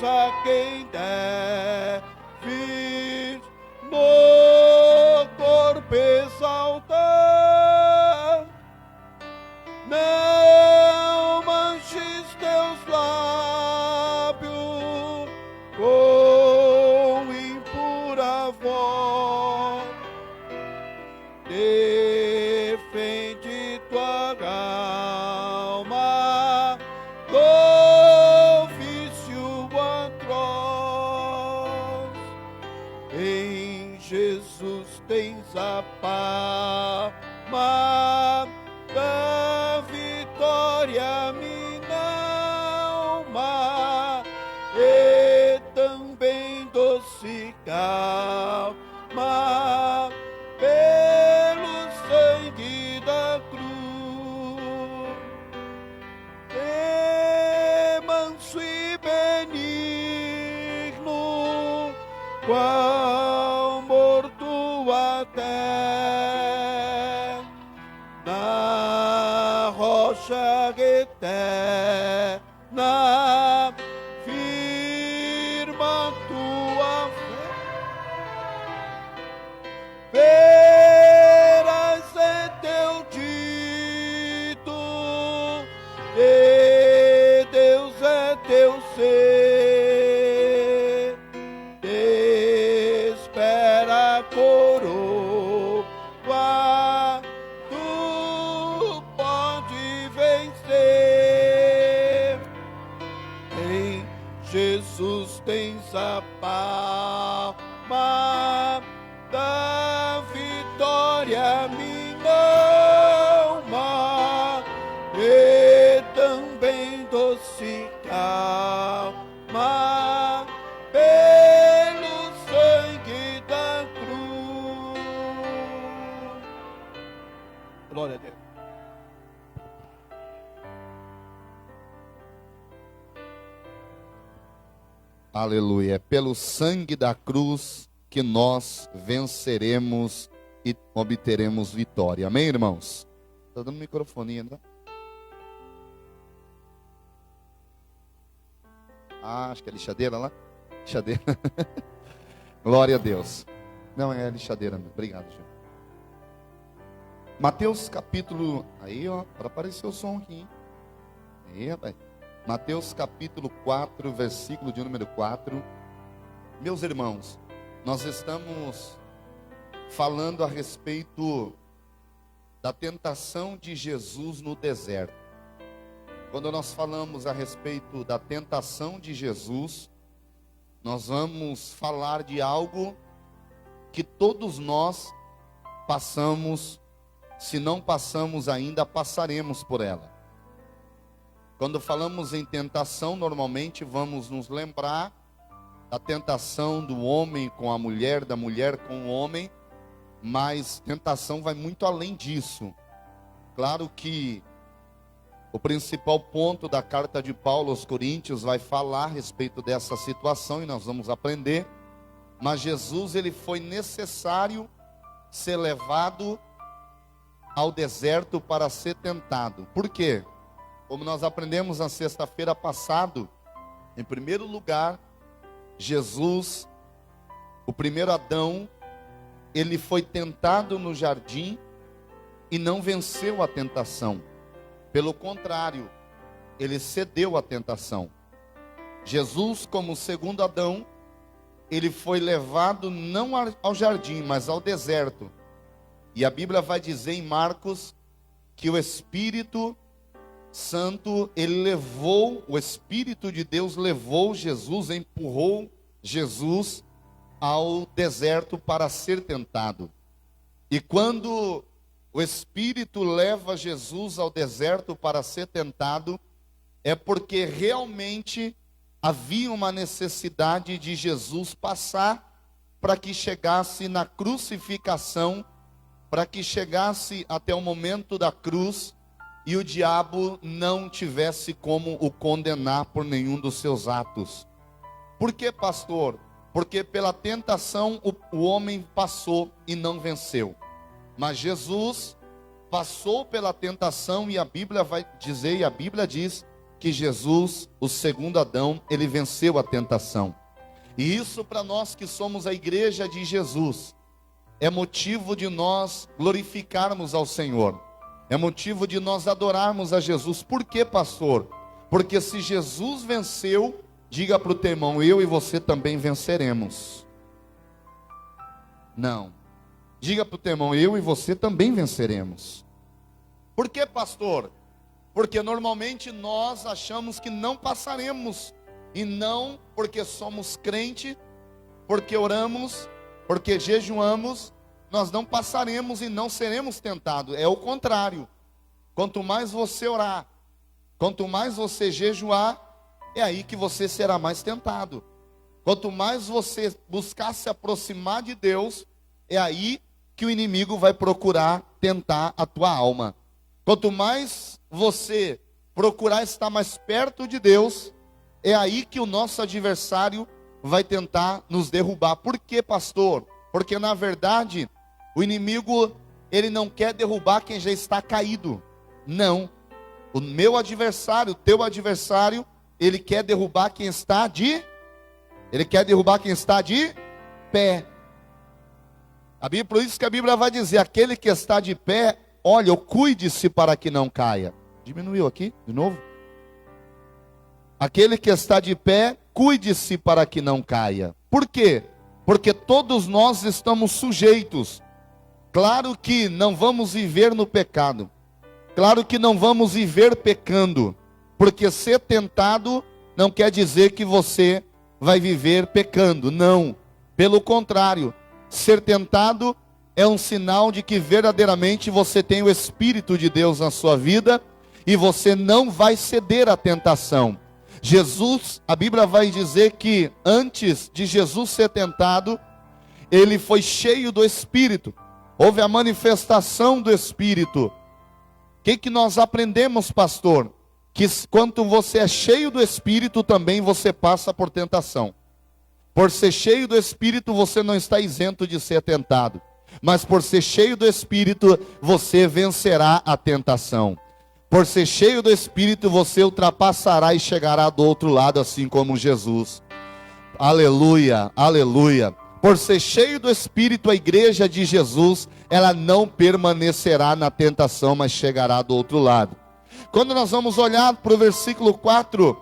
a quem der vir no corpo exaltar. Não manches teus lábios com impura voz. Defende tua alma do vício atroz. Em Jesus tens a palma da vitória, minha alma, e também doce calma pelo sangue da cruz. E manso e benigno, qual morto até na rocha eterna, firma tua fé. Verás é teu dito, e Deus é teu ser. Te espera a coroa, tu pode vencer. Em Jesus tens a palma da vitória, minha alma, e também doce calma pelo sangue da cruz. Glória a Deus. Aleluia. É pelo sangue da cruz que nós venceremos e obteremos vitória. Amém, irmãos? Está dando microfone, André? Acho que é lixadeira lá. Lixadeira. Glória a Deus. Não, é lixadeira. Obrigado, Gil. Mateus capítulo... Aí, ó, para aparecer o som aqui, hein? Aí, rapaz. Mateus capítulo 4, versículo de número 4. Meus irmãos, nós estamos falando a respeito da tentação de Jesus no deserto. Quando nós falamos a respeito da tentação de Jesus, nós vamos falar de algo que todos nós passamos, se não passamos ainda, passaremos por ela. Quando falamos em tentação, normalmente vamos nos lembrar da tentação do homem com a mulher, da mulher com o homem, mas tentação vai muito além disso. Claro que o principal ponto da carta de Paulo aos Coríntios vai falar a respeito dessa situação e nós vamos aprender, mas Jesus, ele foi necessário ser levado ao deserto para ser tentado. Por quê? Como nós aprendemos na sexta-feira passada, em primeiro lugar, Jesus, o primeiro Adão, ele foi tentado no jardim e não venceu a tentação. Pelo contrário, ele cedeu à tentação. Jesus, como segundo Adão, ele foi levado não ao jardim, mas ao deserto. E a Bíblia vai dizer em Marcos que o Espírito Santo, ele levou, o Espírito de Deus levou Jesus, empurrou Jesus ao deserto para ser tentado. E quando o Espírito leva Jesus ao deserto para ser tentado, é porque realmente havia uma necessidade de Jesus passar para que chegasse na crucificação, para que chegasse até o momento da cruz e o diabo não tivesse como o condenar por nenhum dos seus atos. Por que, pastor? Porque pela tentação o homem passou e não venceu. Mas Jesus passou pela tentação e a Bíblia vai dizer, e a Bíblia diz, que Jesus, o segundo Adão, ele venceu a tentação. E isso para nós que somos a igreja de Jesus, é motivo de nós glorificarmos ao Senhor. É motivo de nós adorarmos a Jesus. Por quê, pastor? Porque se Jesus venceu, diga para o teu irmão, eu e você também venceremos. Não. Diga para o teu irmão, eu e você também venceremos. Por quê, pastor? Porque normalmente nós achamos que não passaremos. E não porque somos crente, porque oramos, porque jejuamos, nós não passaremos e não seremos tentados. É o contrário. Quanto mais você orar, quanto mais você jejuar, é aí que você será mais tentado. Quanto mais você buscar se aproximar de Deus, é aí que o inimigo vai procurar tentar a tua alma. Quanto mais você procurar estar mais perto de Deus, é aí que o nosso adversário vai tentar nos derrubar. Por quê, pastor? Porque na verdade, o inimigo, ele não quer derrubar quem já está caído. Não. O meu adversário, o teu adversário, ele quer derrubar quem está de pé. Por isso que a Bíblia vai dizer, aquele que está de pé, olha, cuide-se para que não caia. Diminuiu aqui, de novo. Aquele que está de pé, cuide-se para que não caia. Por quê? Porque todos nós estamos sujeitos. Claro que não vamos viver no pecado. Claro que não vamos viver pecando. Porque ser tentado não quer dizer que você vai viver pecando. Não. Pelo contrário, ser tentado é um sinal de que verdadeiramente você tem o Espírito de Deus na sua vida e você não vai ceder à tentação. Jesus, a Bíblia vai dizer que antes de Jesus ser tentado, ele foi cheio do Espírito. Houve a manifestação do Espírito. O que nós aprendemos, pastor? Que quando você é cheio do Espírito, também você passa por tentação. Por ser cheio do Espírito, você não está isento de ser tentado. Mas por ser cheio do Espírito, você vencerá a tentação. Por ser cheio do Espírito, você ultrapassará e chegará do outro lado, assim como Jesus. Aleluia, aleluia. Por ser cheio do Espírito, a igreja de Jesus, ela não permanecerá na tentação, mas chegará do outro lado. Quando nós vamos olhar para o versículo 4,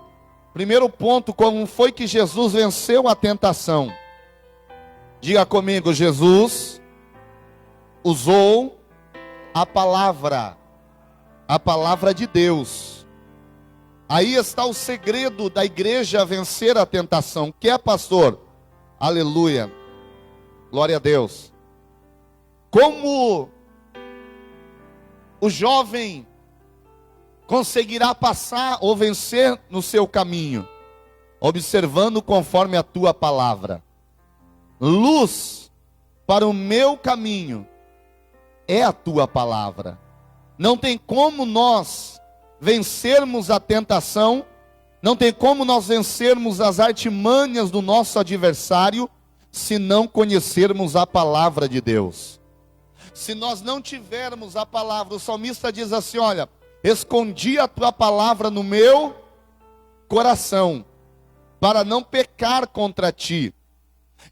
primeiro ponto, como foi que Jesus venceu a tentação? Diga comigo, Jesus usou a palavra de Deus. Aí está o segredo da igreja vencer a tentação. Que é, pastor? Aleluia. Glória a Deus. Como o jovem conseguirá passar ou vencer no seu caminho? Observando conforme a tua palavra. Luz para o meu caminho é a tua palavra. Não tem como nós vencermos a tentação, não tem como nós vencermos as artimanhas do nosso adversário, se não conhecermos a palavra de Deus. Se nós não tivermos a palavra, o salmista diz assim, olha, escondi a tua palavra no meu coração, para não pecar contra ti.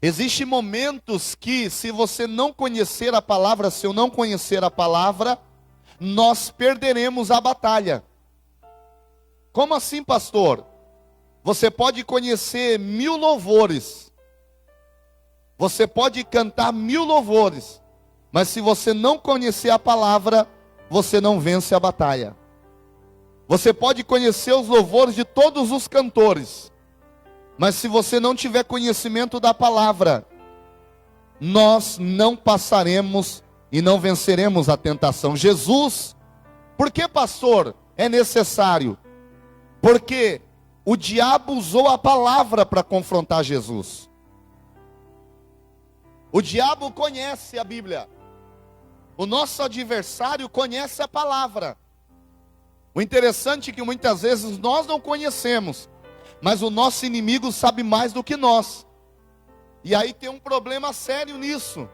Existem momentos que, se você não conhecer a palavra, se eu não conhecer a palavra, nós perderemos a batalha. Como assim, pastor? Você pode conhecer 1000 louvores, você pode cantar 1000 louvores, mas se você não conhecer a palavra, você não vence a batalha. Você pode conhecer os louvores de todos os cantores, mas se você não tiver conhecimento da palavra, nós não passaremos e não venceremos a tentação. Jesus, por que, pastor, é necessário? Porque o diabo usou a palavra para confrontar Jesus. O diabo conhece a Bíblia. O nosso adversário conhece a palavra. O interessante é que muitas vezes nós não conhecemos, mas o nosso inimigo sabe mais do que nós. E aí tem um problema sério nisso.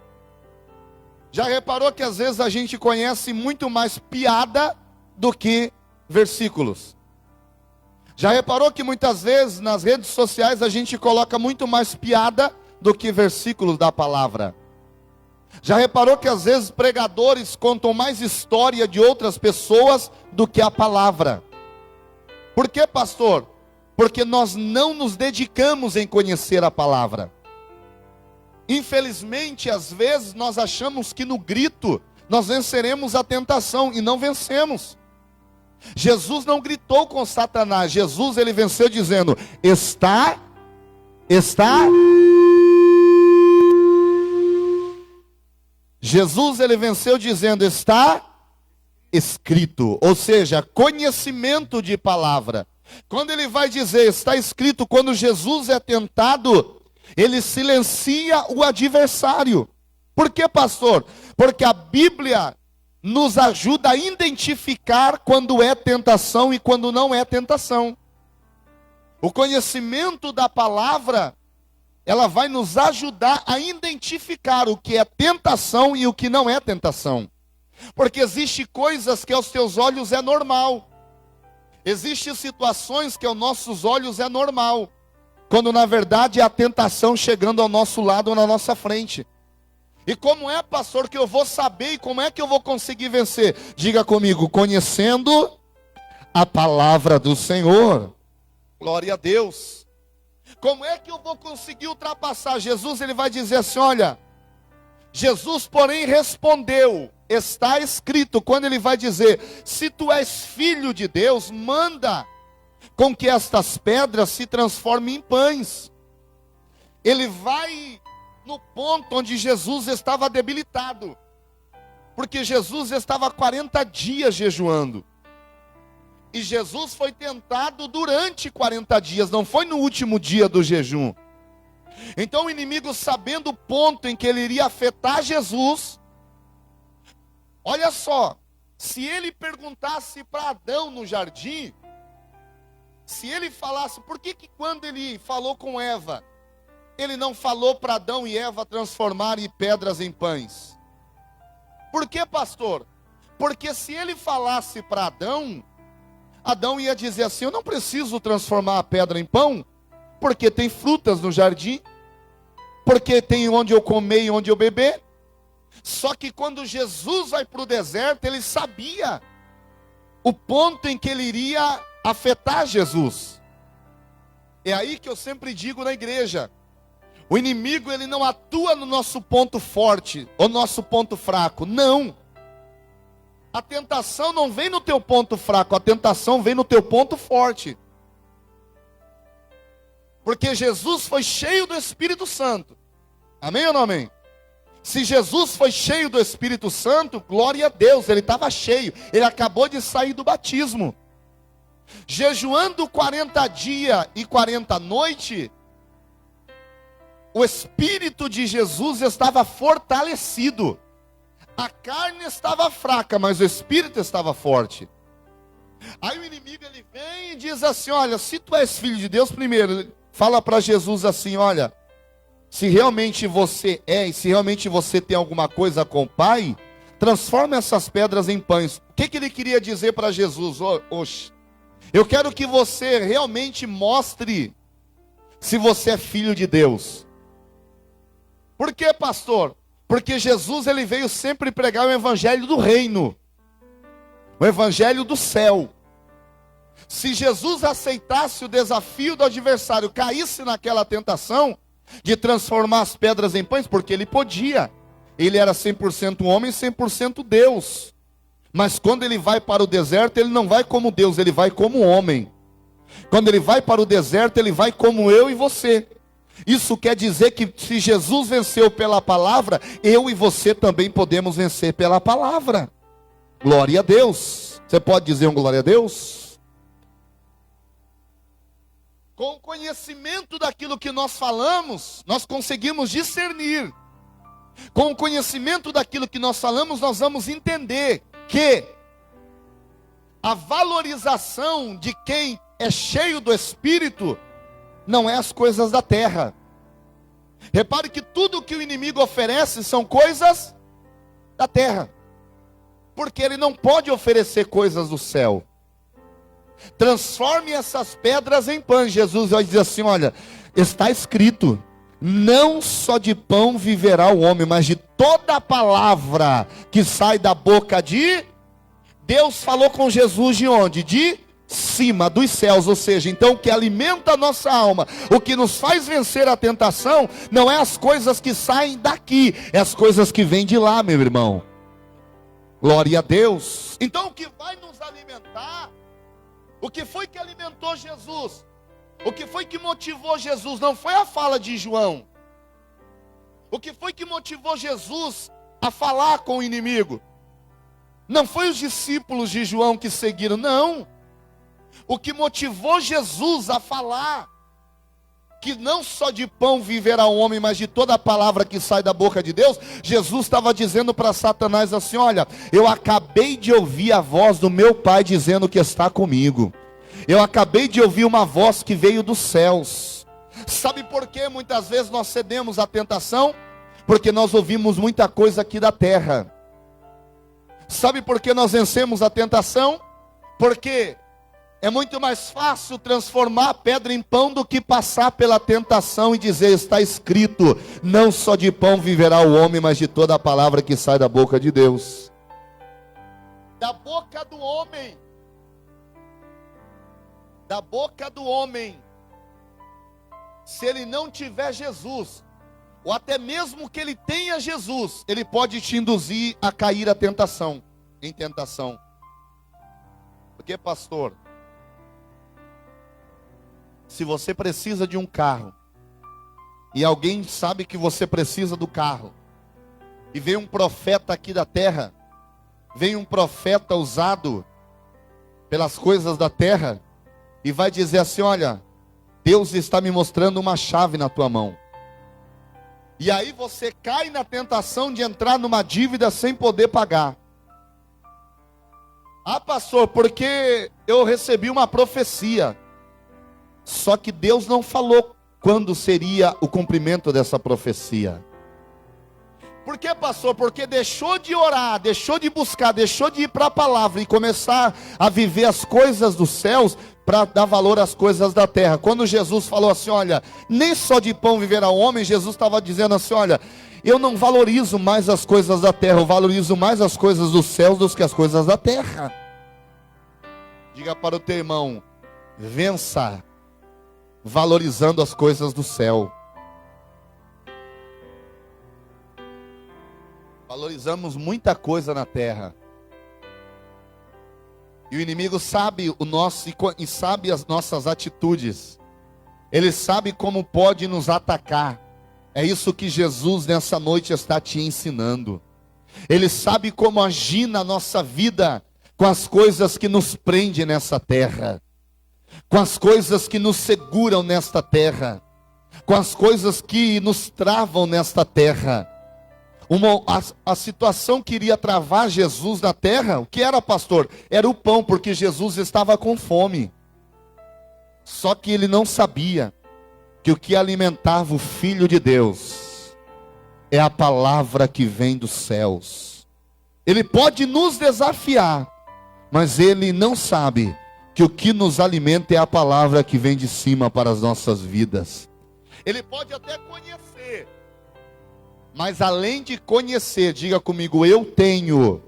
Já reparou que às vezes a gente conhece muito mais piada do que versículos? Já reparou que muitas vezes nas redes sociais a gente coloca muito mais piada do que versículos da palavra? Já reparou que às vezes pregadores contam mais história de outras pessoas do que a palavra? Por quê, pastor? Porque nós não nos dedicamos em conhecer a palavra. Infelizmente, às vezes nós achamos que no grito nós venceremos a tentação e não vencemos. Jesus não gritou com Satanás, Jesus ele venceu dizendo: está. Jesus ele venceu dizendo: está escrito, ou seja, conhecimento de palavra. Quando ele vai dizer está escrito, quando Jesus é tentado, ele silencia o adversário. Por quê, pastor? Porque a Bíblia nos ajuda a identificar quando é tentação e quando não é tentação. O conhecimento da palavra, ela vai nos ajudar a identificar o que é tentação e o que não é tentação. Porque existem coisas que aos teus olhos é normal. Existem situações que aos nossos olhos é normal. Quando na verdade é a tentação chegando ao nosso lado ou na nossa frente. E como é, pastor, que eu vou saber e como é que eu vou conseguir vencer? Diga comigo: conhecendo a palavra do Senhor. Glória a Deus. Como é que eu vou conseguir ultrapassar? Jesus ele vai dizer assim, olha, Jesus porém respondeu, está escrito, quando ele vai dizer, se tu és filho de Deus, manda com que estas pedras se transformem em pães. Ele vai no ponto onde Jesus estava debilitado, porque Jesus estava 40 dias jejuando, e Jesus foi tentado durante 40 dias, não foi no último dia do jejum. Então o inimigo, sabendo o ponto em que ele iria afetar Jesus, olha só, se ele perguntasse para Adão no jardim, se ele falasse, por que quando ele falou com Eva, ele não falou para Adão e Eva transformarem pedras em pães? Por que, pastor? Porque se ele falasse para Adão, Adão ia dizer assim, eu não preciso transformar a pedra em pão, porque tem frutas no jardim, porque tem onde eu comer e onde eu beber. Só que quando Jesus vai para o deserto, ele sabia o ponto em que ele iria afetar Jesus. É aí que eu sempre digo na igreja, o inimigo ele não atua no nosso ponto forte, ou nosso ponto fraco, não. A tentação não vem no teu ponto fraco, a tentação vem no teu ponto forte. Porque Jesus foi cheio do Espírito Santo. Amém ou não amém? Se Jesus foi cheio do Espírito Santo, glória a Deus, ele estava cheio. Ele acabou de sair do batismo. Jejuando 40 dias e 40 noites, o Espírito de Jesus estava fortalecido. A carne estava fraca, mas o Espírito estava forte. Aí o inimigo ele vem e diz assim, olha, se tu és filho de Deus, primeiro, fala para Jesus assim, olha, se realmente você é, e se realmente você tem alguma coisa com o Pai, transforma essas pedras em pães. O que ele queria dizer para Jesus? Oxe, eu quero que você realmente mostre se você é filho de Deus. Por quê, pastor? Porque Jesus ele veio sempre pregar o evangelho do reino, o evangelho do céu. Se Jesus aceitasse o desafio do adversário, caísse naquela tentação de transformar as pedras em pães, porque ele podia, ele era 100% homem e 100% Deus. Mas quando ele vai para o deserto, ele não vai como Deus, ele vai como homem. Quando ele vai para o deserto, ele vai como eu e você. Isso quer dizer que se Jesus venceu pela palavra, eu e você também podemos vencer pela palavra. Glória a Deus. Você pode dizer um glória a Deus? Com o conhecimento daquilo que nós falamos, nós conseguimos discernir. Com o conhecimento daquilo que nós falamos, nós vamos entender que a valorização de quem é cheio do Espírito não é as coisas da terra. Repare que tudo que o inimigo oferece são coisas da terra, porque ele não pode oferecer coisas do céu. transforme essas pedras em pães. Jesus vai dizer assim, olha, está escrito, não só de pão viverá o homem, mas de toda a palavra que sai da boca de Deus. Falou com Jesus de onde? De cima, dos céus. Ou seja, então o que alimenta a nossa alma, o que nos faz vencer a tentação, não é as coisas que saem daqui, é as coisas que vêm de lá, meu irmão. Glória a Deus. Então o que vai nos alimentar, o que foi que alimentou Jesus, o que foi que motivou Jesus, não foi a fala de João. O que foi que motivou Jesus a falar com o inimigo? Não foi os discípulos de João que seguiram, não. O que motivou Jesus a falar que não só de pão viverá o homem, mas de toda a palavra que sai da boca de Deus, Jesus estava dizendo para Satanás assim, olha, eu acabei de ouvir a voz do meu Pai dizendo que está comigo. Eu acabei de ouvir uma voz que veio dos céus. Sabe por que muitas vezes nós cedemos à tentação? Porque nós ouvimos muita coisa aqui da terra. Sabe por que nós vencemos a tentação? Porque é muito mais fácil transformar a pedra em pão do que passar pela tentação e dizer, está escrito, não só de pão viverá o homem, mas de toda a palavra que sai da boca de Deus. Da boca do homem. Da boca do homem. Se ele não tiver Jesus, ou até mesmo que ele tenha Jesus, ele pode te induzir a cair em tentação. Porque, pastor, se você precisa de um carro, e alguém sabe que você precisa do carro, e vem um profeta aqui da terra, vem um profeta usado pelas coisas da terra, e vai dizer assim, olha, Deus está me mostrando uma chave na tua mão. E aí você cai na tentação de entrar numa dívida sem poder pagar. Ah, pastor, porque eu recebi uma profecia. Só que Deus não falou quando seria o cumprimento dessa profecia. Por que, pastor? Porque deixou de orar, deixou de buscar, deixou de ir para a palavra e começar a viver as coisas dos céus para dar valor às coisas da terra. Quando Jesus falou assim, olha, nem só de pão viverá o homem, Jesus estava dizendo assim, olha, eu não valorizo mais as coisas da terra, eu valorizo mais as coisas dos céus do que as coisas da terra. Diga para o teu irmão, vença valorizando as coisas do céu. Valorizamos muita coisa na terra. E o inimigo sabe o nosso e sabe as nossas atitudes. Ele sabe como pode nos atacar. É isso que Jesus nessa noite está te ensinando. Ele sabe como agir na nossa vida com as coisas que nos prendem nessa terra, com as coisas que nos seguram nesta terra, com as coisas que nos travam nesta terra. A situação que iria travar Jesus na terra, o que era, pastor? Era o pão, porque Jesus estava com fome. Só que ele não sabia que o que alimentava o Filho de Deus é a palavra que vem dos céus. Ele pode nos desafiar, mas ele não sabe que o que nos alimenta é a palavra que vem de cima para as nossas vidas. Ele pode até conhecer, mas além de conhecer, diga comigo, eu tenho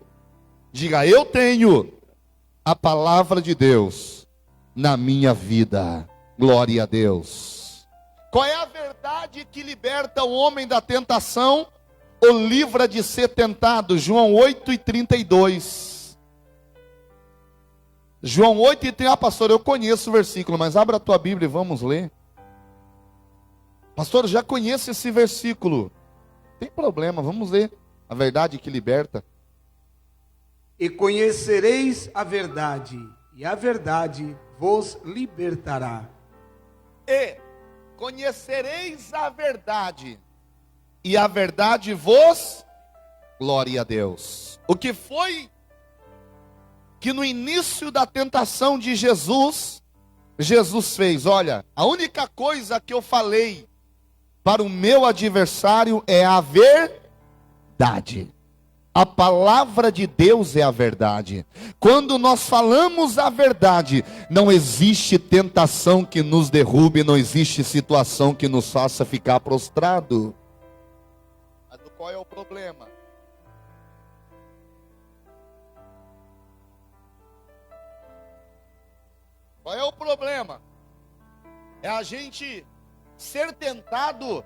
a palavra de Deus na minha vida. Glória a Deus. Qual é a verdade que liberta o homem da tentação ou livra de ser tentado? João 8:32. João 8:32. Ah, pastor, eu conheço o versículo, mas abra a tua Bíblia e vamos ler. Pastor, eu já conheço esse versículo. Tem problema, vamos ler. A verdade que liberta. E conhecereis a verdade, e a verdade vos libertará. E conhecereis a verdade, e a verdade vos... Glória a Deus. O que foi que no início da tentação de Jesus, Jesus fez? Olha, a única coisa que eu falei para o meu adversário é a verdade. A palavra de Deus é a verdade. Quando nós falamos a verdade, não existe tentação que nos derrube, não existe situação que nos faça ficar prostrado. Mas qual é o problema? Qual é o problema? É a gente ser tentado,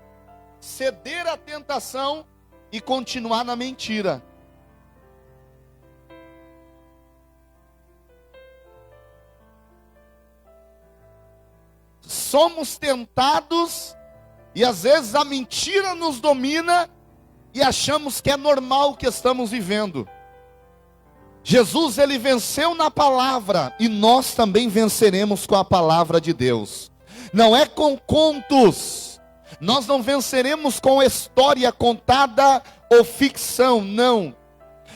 ceder à tentação e continuar na mentira. Somos tentados e às vezes a mentira nos domina e achamos que é normal o que estamos vivendo. Jesus, ele venceu na palavra e nós também venceremos com a palavra de Deus. Não é com contos, nós não venceremos com história contada ou ficção, não.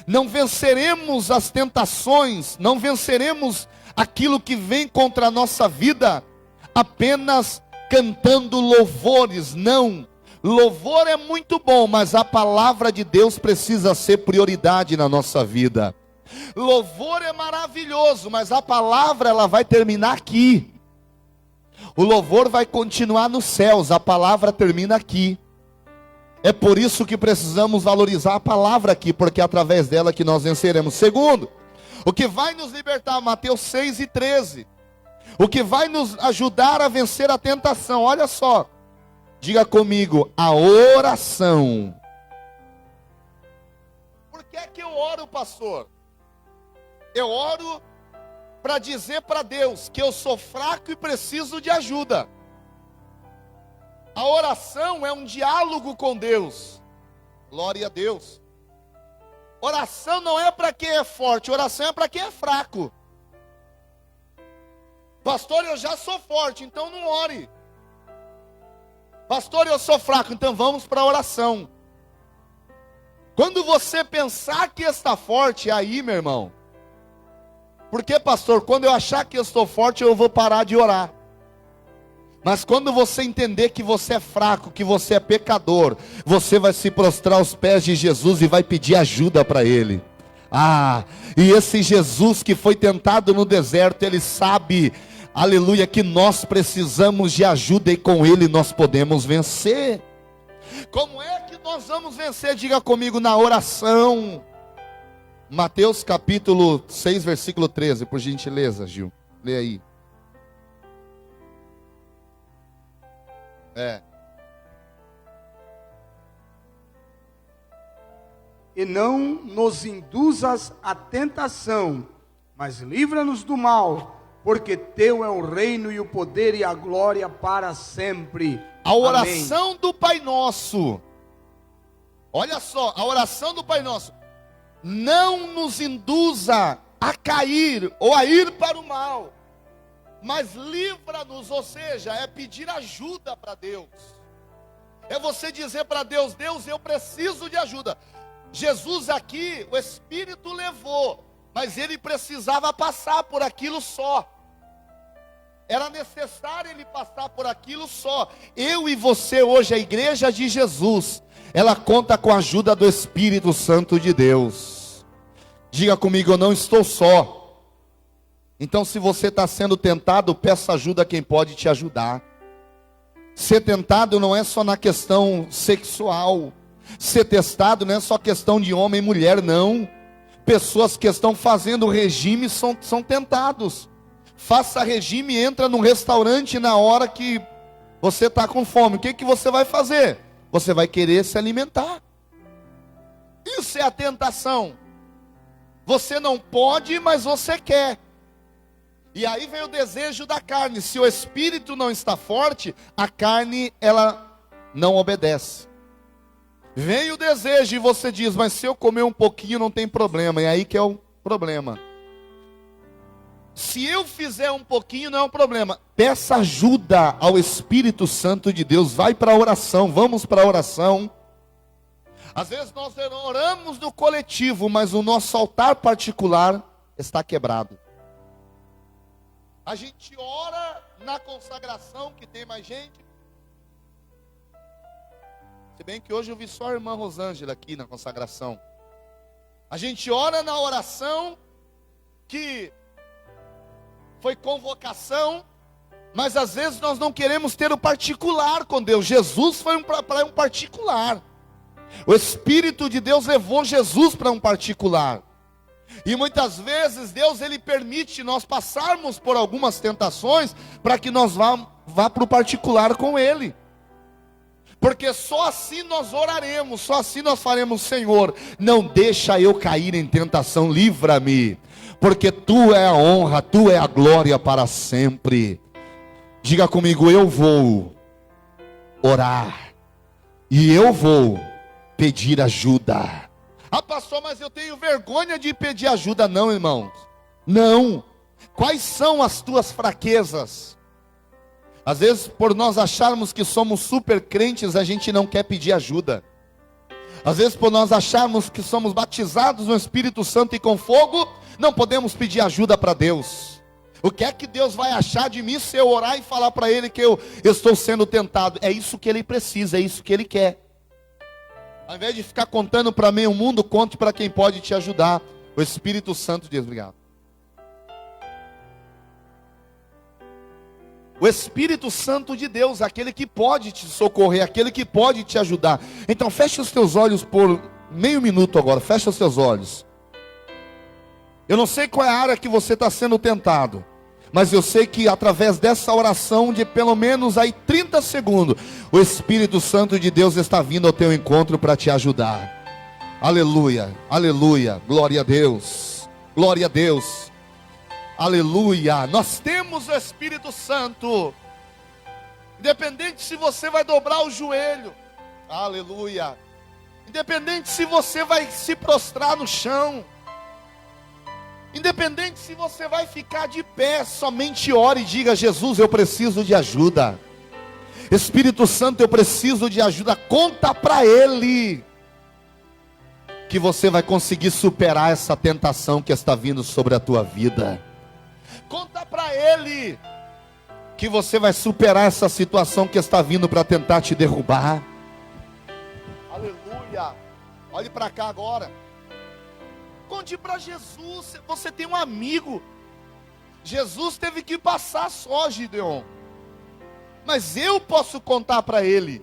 Não venceremos as tentações, não venceremos aquilo que vem contra a nossa vida apenas cantando louvores, não. Louvor é muito bom, mas a palavra de Deus precisa ser prioridade na nossa vida. Louvor é maravilhoso, mas a palavra ela vai terminar aqui. O louvor vai continuar nos céus, a palavra termina aqui. É por isso que precisamos valorizar a palavra aqui, porque é através dela que nós venceremos. Segundo, o que vai nos libertar, Mateus 6:13. O que vai nos ajudar a vencer a tentação, olha só. Diga comigo, a oração. Por que é que eu oro, pastor? Eu oro para dizer para Deus que eu sou fraco e preciso de ajuda. A oração é um diálogo com Deus. Glória a Deus. Oração não é para quem é forte, oração é para quem é fraco. Pastor, eu já sou forte, então não ore. Pastor, eu sou fraco, então vamos para a oração. Quando você pensar que está forte, aí, meu irmão. Porque, pastor, quando eu achar que eu estou forte, eu vou parar de orar. Mas quando você entender que você é fraco, que você é pecador, você vai se prostrar aos pés de Jesus e vai pedir ajuda para Ele. E esse Jesus que foi tentado no deserto, Ele sabe, aleluia, que nós precisamos de ajuda e com Ele nós podemos vencer. Como é que nós vamos vencer? Diga comigo, na oração. Mateus capítulo 6, versículo 13, por gentileza, Gil. Lê aí. E não nos induzas à tentação, mas livra-nos do mal, porque teu é o reino e o poder e a glória para sempre. A oração do Pai Nosso. Olha só, a oração do Pai Nosso. Não nos induza a cair ou a ir para o mal, mas livra-nos, ou seja, é pedir ajuda para Deus. É você dizer para Deus, Deus, eu preciso de ajuda. Jesus aqui, o Espírito levou, mas ele precisava passar por aquilo só. Era necessário ele passar por aquilo só. Eu e você hoje, a igreja de Jesus, ela conta com a ajuda do Espírito Santo de Deus. Diga comigo, eu não estou só. Então se você está sendo tentado, peça ajuda a quem pode te ajudar. Ser tentado não é só na questão sexual. Ser testado não é só questão de homem e mulher, não. Pessoas que estão fazendo regime são tentados. Faça regime e entra num restaurante na hora que você está com fome. O que você vai fazer? Você vai querer se alimentar. Isso é a tentação. Você não pode, mas você quer. E aí vem o desejo da carne. Se o espírito não está forte, a carne ela não obedece. Vem o desejo e você diz, mas se eu comer um pouquinho não tem problema. E aí que é o problema. Se eu fizer um pouquinho não é um problema. Peça ajuda ao Espírito Santo de Deus. Vai para a oração, vamos para a oração. Às vezes nós oramos no coletivo, mas o nosso altar particular está quebrado. A gente ora na consagração, que tem mais gente. Se bem que hoje eu vi só a irmã Rosângela aqui na consagração. A gente ora na oração que foi convocação, mas às vezes nós não queremos ter o particular com Deus. Jesus foi para um particular. O Espírito de Deus levou Jesus para um particular. E muitas vezes Deus ele permite nós passarmos por algumas tentações para que nós vá para o particular com Ele. Porque só assim nós oraremos, só assim nós faremos: Senhor, não deixa eu cair em tentação, livra-me, porque Tu é a honra, Tu é a glória para sempre. Diga comigo: eu vou orar e eu vou pedir ajuda. Ah, pastor, mas eu tenho vergonha de pedir ajuda. Não, irmãos, não. Quais são as tuas fraquezas? Às vezes, por nós acharmos que somos super crentes, a gente não quer pedir ajuda. Às vezes, por nós acharmos que somos batizados no Espírito Santo e com fogo, não podemos pedir ajuda para Deus. O que é que Deus vai achar de mim se eu orar e falar para Ele que eu estou sendo tentado? É isso que Ele precisa, é isso que Ele quer. Ao invés de ficar contando para meio mundo, conte para quem pode te ajudar. O Espírito Santo diz: obrigado. O Espírito Santo de Deus, aquele que pode te socorrer, aquele que pode te ajudar. Então feche os teus olhos por meio minuto agora, fecha os teus olhos. Eu não sei qual é a área que você está sendo tentado, mas eu sei que através dessa oração de pelo menos aí 30 segundos, o Espírito Santo de Deus está vindo ao teu encontro para te ajudar. Aleluia, aleluia, glória a Deus, glória a Deus, aleluia. Nós temos o Espírito Santo, independente se você vai dobrar o joelho, aleluia, independente se você vai se prostrar no chão, independente se você vai ficar de pé, somente ore e diga: Jesus, eu preciso de ajuda. Espírito Santo, eu preciso de ajuda. Conta para Ele que você vai conseguir superar essa tentação que está vindo sobre a tua vida. Conta para Ele que você vai superar essa situação que está vindo para tentar te derrubar. Aleluia. Olhe para cá agora. Conte para Jesus. Você tem um amigo. Jesus teve que passar só, Gideon, mas eu posso contar para Ele.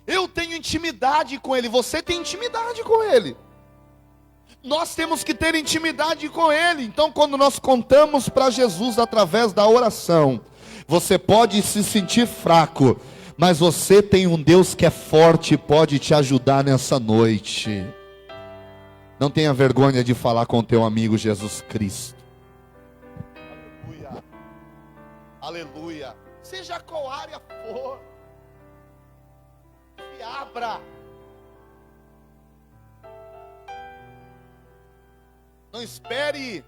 Eu tenho intimidade com Ele. Você tem intimidade com Ele. Nós temos que ter intimidade com Ele. Então, quando nós contamos para Jesus através da oração, você pode se sentir fraco, mas você tem um Deus que é forte e pode te ajudar nessa noite. Não tenha vergonha de falar com o teu amigo Jesus Cristo. Aleluia. Aleluia. Seja qual área for, se abra. Não espere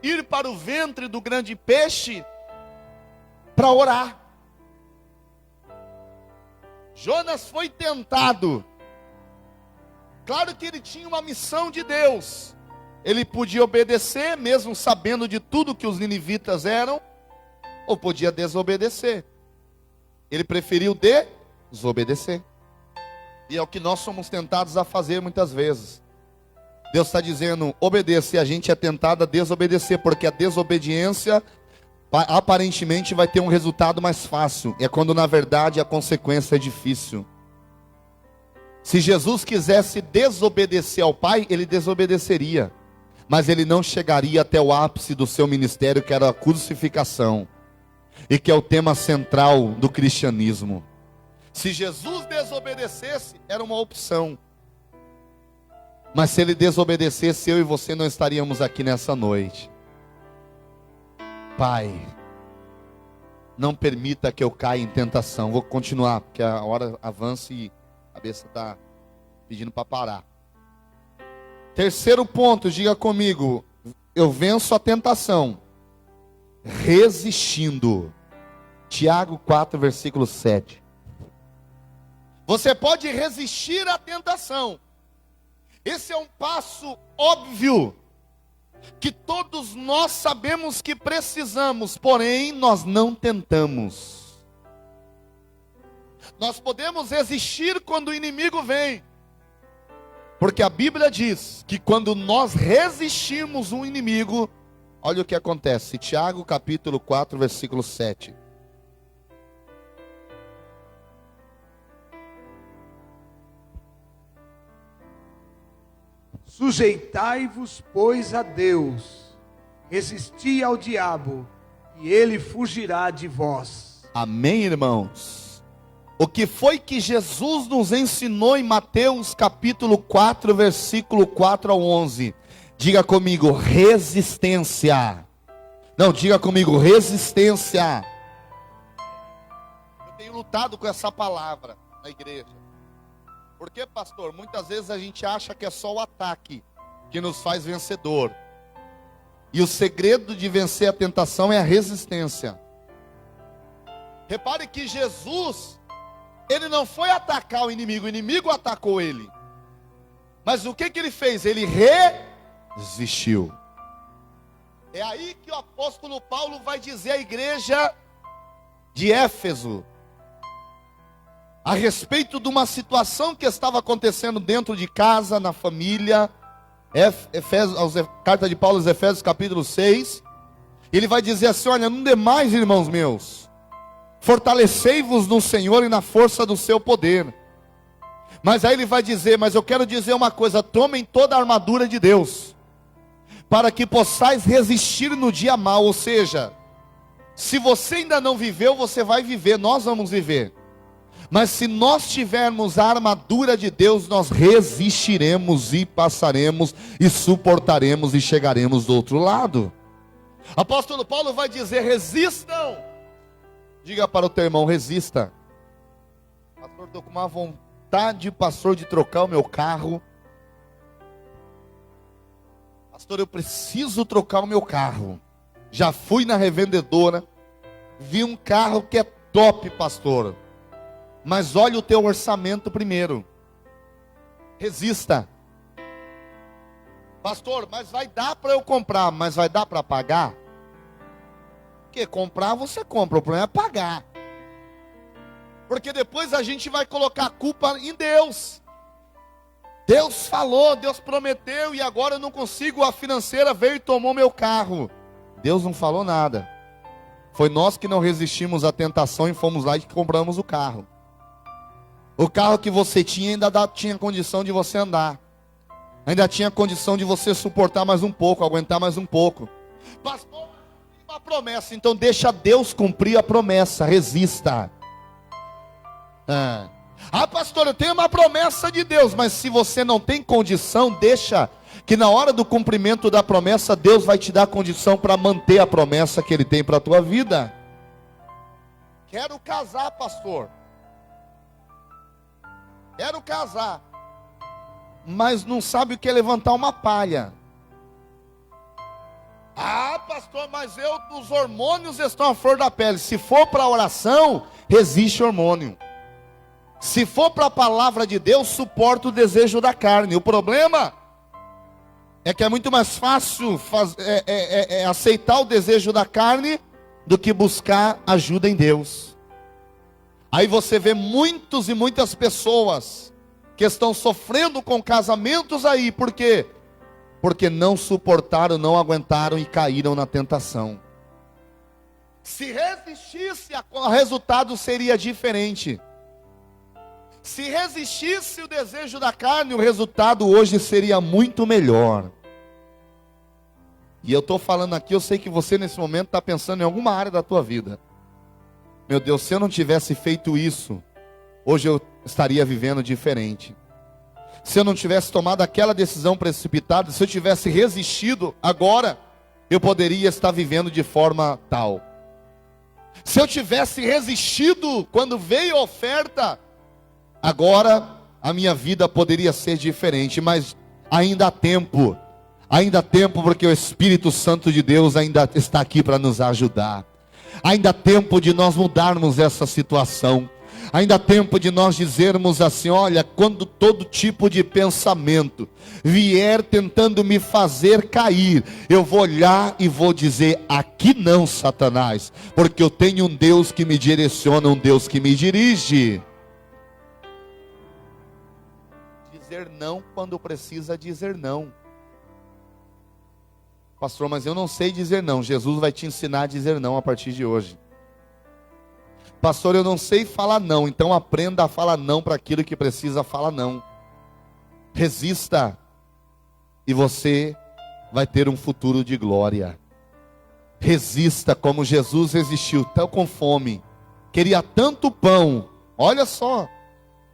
ir para o ventre do grande peixe para orar. Jonas foi tentado. Claro que ele tinha uma missão de Deus. Ele podia obedecer, mesmo sabendo de tudo que os ninivitas eram, ou podia desobedecer. Ele preferiu desobedecer. E é o que nós somos tentados a fazer muitas vezes. Deus está dizendo: obedeça, e a gente é tentado a desobedecer, porque a desobediência aparentemente vai ter um resultado mais fácil. É quando na verdade a consequência é difícil. Se Jesus quisesse desobedecer ao Pai, Ele desobedeceria, mas Ele não chegaria até o ápice do seu ministério, que era a crucificação, e que é o tema central do cristianismo. Se Jesus desobedecesse, era uma opção, mas se Ele desobedecesse, eu e você não estaríamos aqui nessa noite. Pai, não permita que eu caia em tentação. Vou continuar, porque a hora avança e a cabeça está pedindo para parar. Terceiro ponto, diga comigo: eu venço a tentação resistindo. Tiago 4, versículo 7. Você pode resistir à tentação. Esse é um passo óbvio, que todos nós sabemos que precisamos, porém nós não tentamos. Nós podemos resistir quando o inimigo vem, Porque a Bíblia diz que quando nós resistimos um inimigo, olha o que acontece. Tiago capítulo 4, versículo 7. Sujeitai-vos, pois, a Deus, resisti ao diabo, e ele fugirá de vós. Amém, irmãos? O que foi que Jesus nos ensinou em Mateus capítulo 4, versículo 4 ao 11? Diga comigo, resistência. Não, diga comigo, resistência. Eu tenho lutado com essa palavra na igreja. Porque, pastor, muitas vezes a gente acha que é só o ataque que nos faz vencedor. E o segredo de vencer a tentação é a resistência. Repare que Jesus, ele não foi atacar o inimigo atacou ele. Mas o que ele fez? Ele resistiu. É aí que o apóstolo Paulo vai dizer à igreja de Éfeso, a respeito de uma situação que estava acontecendo dentro de casa, na família. Carta de Paulo aos Efésios capítulo 6. Ele vai dizer assim: olha, não demais, irmãos meus, fortalecei-vos no Senhor e na força do seu poder. Mas aí ele vai dizer, mas eu quero dizer uma coisa: tomem toda a armadura de Deus, para que possais resistir no dia mau. Ou seja, se você ainda não viveu, você vai viver, nós vamos viver. Mas se nós tivermos a armadura de Deus, nós resistiremos e passaremos e suportaremos e chegaremos do outro lado. Apóstolo Paulo vai dizer: resistam. Diga para o teu irmão, resista. Pastor, estou com uma vontade, pastor, de trocar o meu carro. Pastor, eu preciso trocar o meu carro. Já fui na revendedora, vi um carro que é top, pastor. Mas olha o teu orçamento primeiro. Resista. Pastor, mas vai dar para eu comprar, mas vai dar para pagar? Porque comprar você compra, o problema é pagar. Porque depois a gente vai colocar a culpa em Deus. Deus falou, Deus prometeu, e agora eu não consigo, a financeira veio e tomou meu carro. Deus não falou nada. Foi nós que não resistimos à tentação e fomos lá e compramos o carro. O carro que você tinha ainda tinha condição de você andar. Ainda tinha condição de você suportar mais um pouco, aguentar mais um pouco. Pastor, uma promessa, então deixa Deus cumprir a promessa, resista. Pastor, eu tenho uma promessa de Deus, mas se você não tem condição, deixa que na hora do cumprimento da promessa, Deus vai te dar condição para manter a promessa que Ele tem para a tua vida. Quero casar, pastor. Quero casar, mas não sabe o que é levantar uma palha. Pastor, mas os hormônios estão à flor da pele. Se for para a oração, resiste hormônio. Se for para a palavra de Deus, suporta o desejo da carne. O problema é que é muito mais fácil aceitar o desejo da carne do que buscar ajuda em Deus. Aí você vê muitos e muitas pessoas que estão sofrendo com casamentos aí. Por quê? Porque não suportaram, não aguentaram e caíram na tentação. Se resistisse, o resultado seria diferente. Se resistisse o desejo da carne, o resultado hoje seria muito melhor. E eu estou falando aqui, eu sei que você nesse momento está pensando em alguma área da tua vida. Meu Deus, se eu não tivesse feito isso, hoje eu estaria vivendo diferente. Se eu não tivesse tomado aquela decisão precipitada, se eu tivesse resistido agora, eu poderia estar vivendo de forma tal. Se eu tivesse resistido quando veio a oferta, agora a minha vida poderia ser diferente. Mas ainda há tempo porque o Espírito Santo de Deus ainda está aqui para nos ajudar. Ainda há tempo de nós mudarmos essa situação. Ainda há tempo de nós dizermos assim: olha, quando todo tipo de pensamento vier tentando me fazer cair, eu vou olhar e vou dizer: aqui não, Satanás, porque eu tenho um Deus que me direciona, um Deus que me dirige. Dizer dizer não quando precisa dizer não. Pastor, mas eu não sei dizer não. Jesus vai te ensinar a dizer não a partir de hoje. Pastor, eu não sei falar não. Então aprenda a falar não para aquilo que precisa falar não. Resista e você vai ter um futuro de glória. Resista como Jesus resistiu, tão com fome, queria tanto pão. Olha só,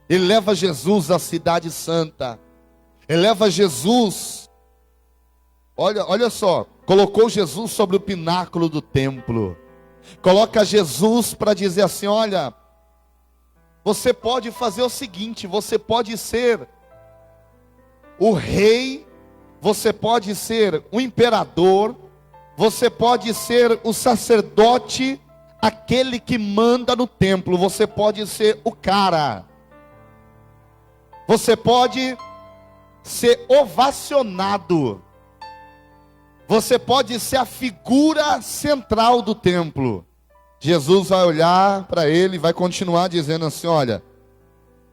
ele leva Jesus à cidade santa, ele leva Jesus, olha só, colocou Jesus sobre o pináculo do templo, coloca Jesus para dizer assim: olha, você pode fazer o seguinte, você pode ser o rei, você pode ser o imperador, você pode ser o sacerdote, aquele que manda no templo, você pode ser o cara, você pode ser ovacionado, você pode ser a figura central do templo. Jesus vai olhar para ele e vai continuar dizendo assim: olha,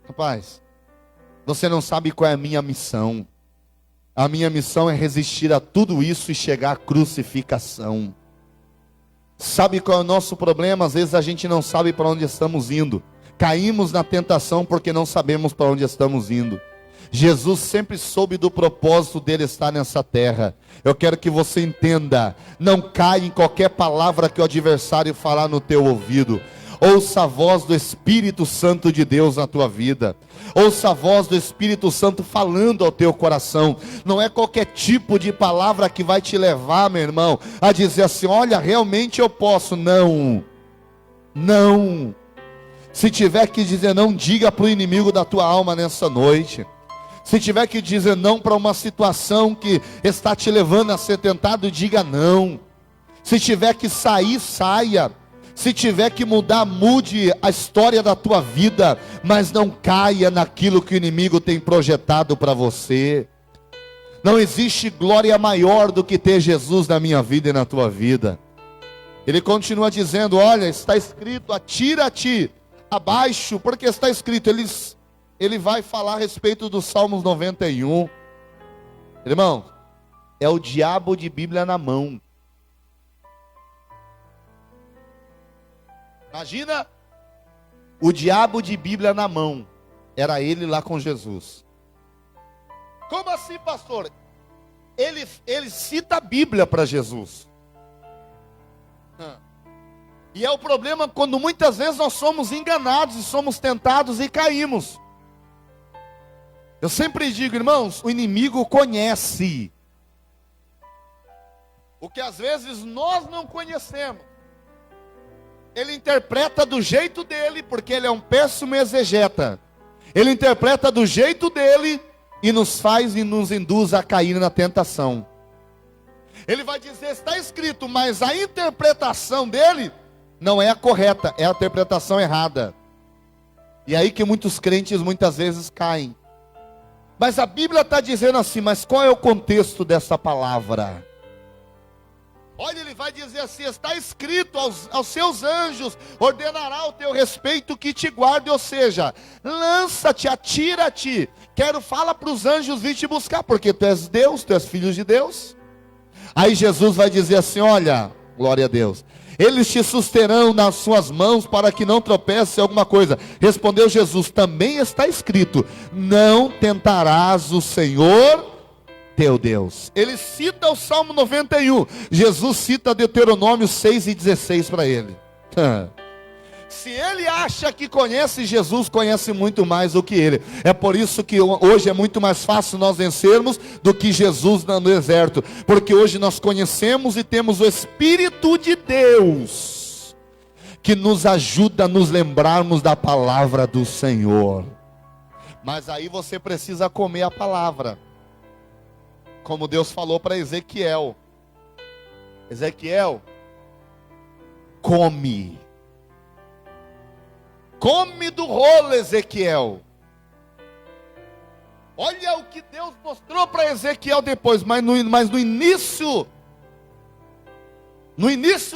rapaz, você não sabe qual é a minha missão. A minha missão é resistir a tudo isso e chegar à crucificação. Sabe qual é o nosso problema? Às vezes a gente não sabe para onde estamos indo. Caímos na tentação porque não sabemos para onde estamos indo. Jesus sempre soube do propósito dele estar nessa terra. Eu quero que você entenda, não caia em qualquer palavra que o adversário falar no teu ouvido. Ouça a voz do Espírito Santo de Deus na tua vida. Ouça a voz do Espírito Santo falando ao teu coração. Não é qualquer tipo de palavra que vai te levar, meu irmão, a dizer assim: olha, realmente eu posso. Não. Não. Se tiver que dizer não, diga para o inimigo da tua alma nessa noite. Se tiver que dizer não para uma situação que está te levando a ser tentado, diga não. Se tiver que sair, saia. Se tiver que mudar, mude a história da tua vida, mas não caia naquilo que o inimigo tem projetado para você. Não existe glória maior do que ter Jesus na minha vida e na tua vida. Ele continua dizendo: olha, está escrito, atira-te abaixo, porque está escrito. Ele vai falar a respeito do Salmos 91. Irmão, é o diabo de Bíblia na mão. Imagina o diabo de Bíblia na mão. Era ele lá com Jesus. Como assim, pastor? Ele cita a Bíblia para Jesus. E é o problema quando muitas vezes nós somos enganados e somos tentados e caímos. Eu sempre digo, irmãos, o inimigo conhece o que às vezes nós não conhecemos. Ele interpreta do jeito dele, porque ele é um péssimo exegeta. Ele interpreta do jeito dele e nos faz e nos induz a cair na tentação. Ele vai dizer, está escrito, mas a interpretação dele não é a correta, é a interpretação errada. E aí que muitos crentes muitas vezes caem. Mas a Bíblia está dizendo assim, mas qual é o contexto dessa palavra? Olha, ele vai dizer assim, está escrito, aos seus anjos ordenará ao teu respeito que te guarde, ou seja, lança-te, atira-te. Fala para os anjos vir te buscar, porque tu és Deus, tu és filho de Deus. Aí Jesus vai dizer assim, olha, glória a Deus, eles te susterão nas suas mãos para que não tropece alguma coisa. Respondeu Jesus, também está escrito, não tentarás o Senhor teu Deus. Ele cita o Salmo 91, Jesus cita Deuteronômio 6:16 para ele. Se ele acha que conhece Jesus, conhece muito mais do que ele. É por isso que hoje é muito mais fácil nós vencermos do que Jesus no deserto, porque hoje nós conhecemos e temos o Espírito de Deus que nos ajuda a nos lembrarmos da palavra do Senhor. Mas aí você precisa comer a palavra, como Deus falou para Ezequiel. Ezequiel, come do rolo, Ezequiel. Olha o que Deus mostrou para Ezequiel depois, mas no início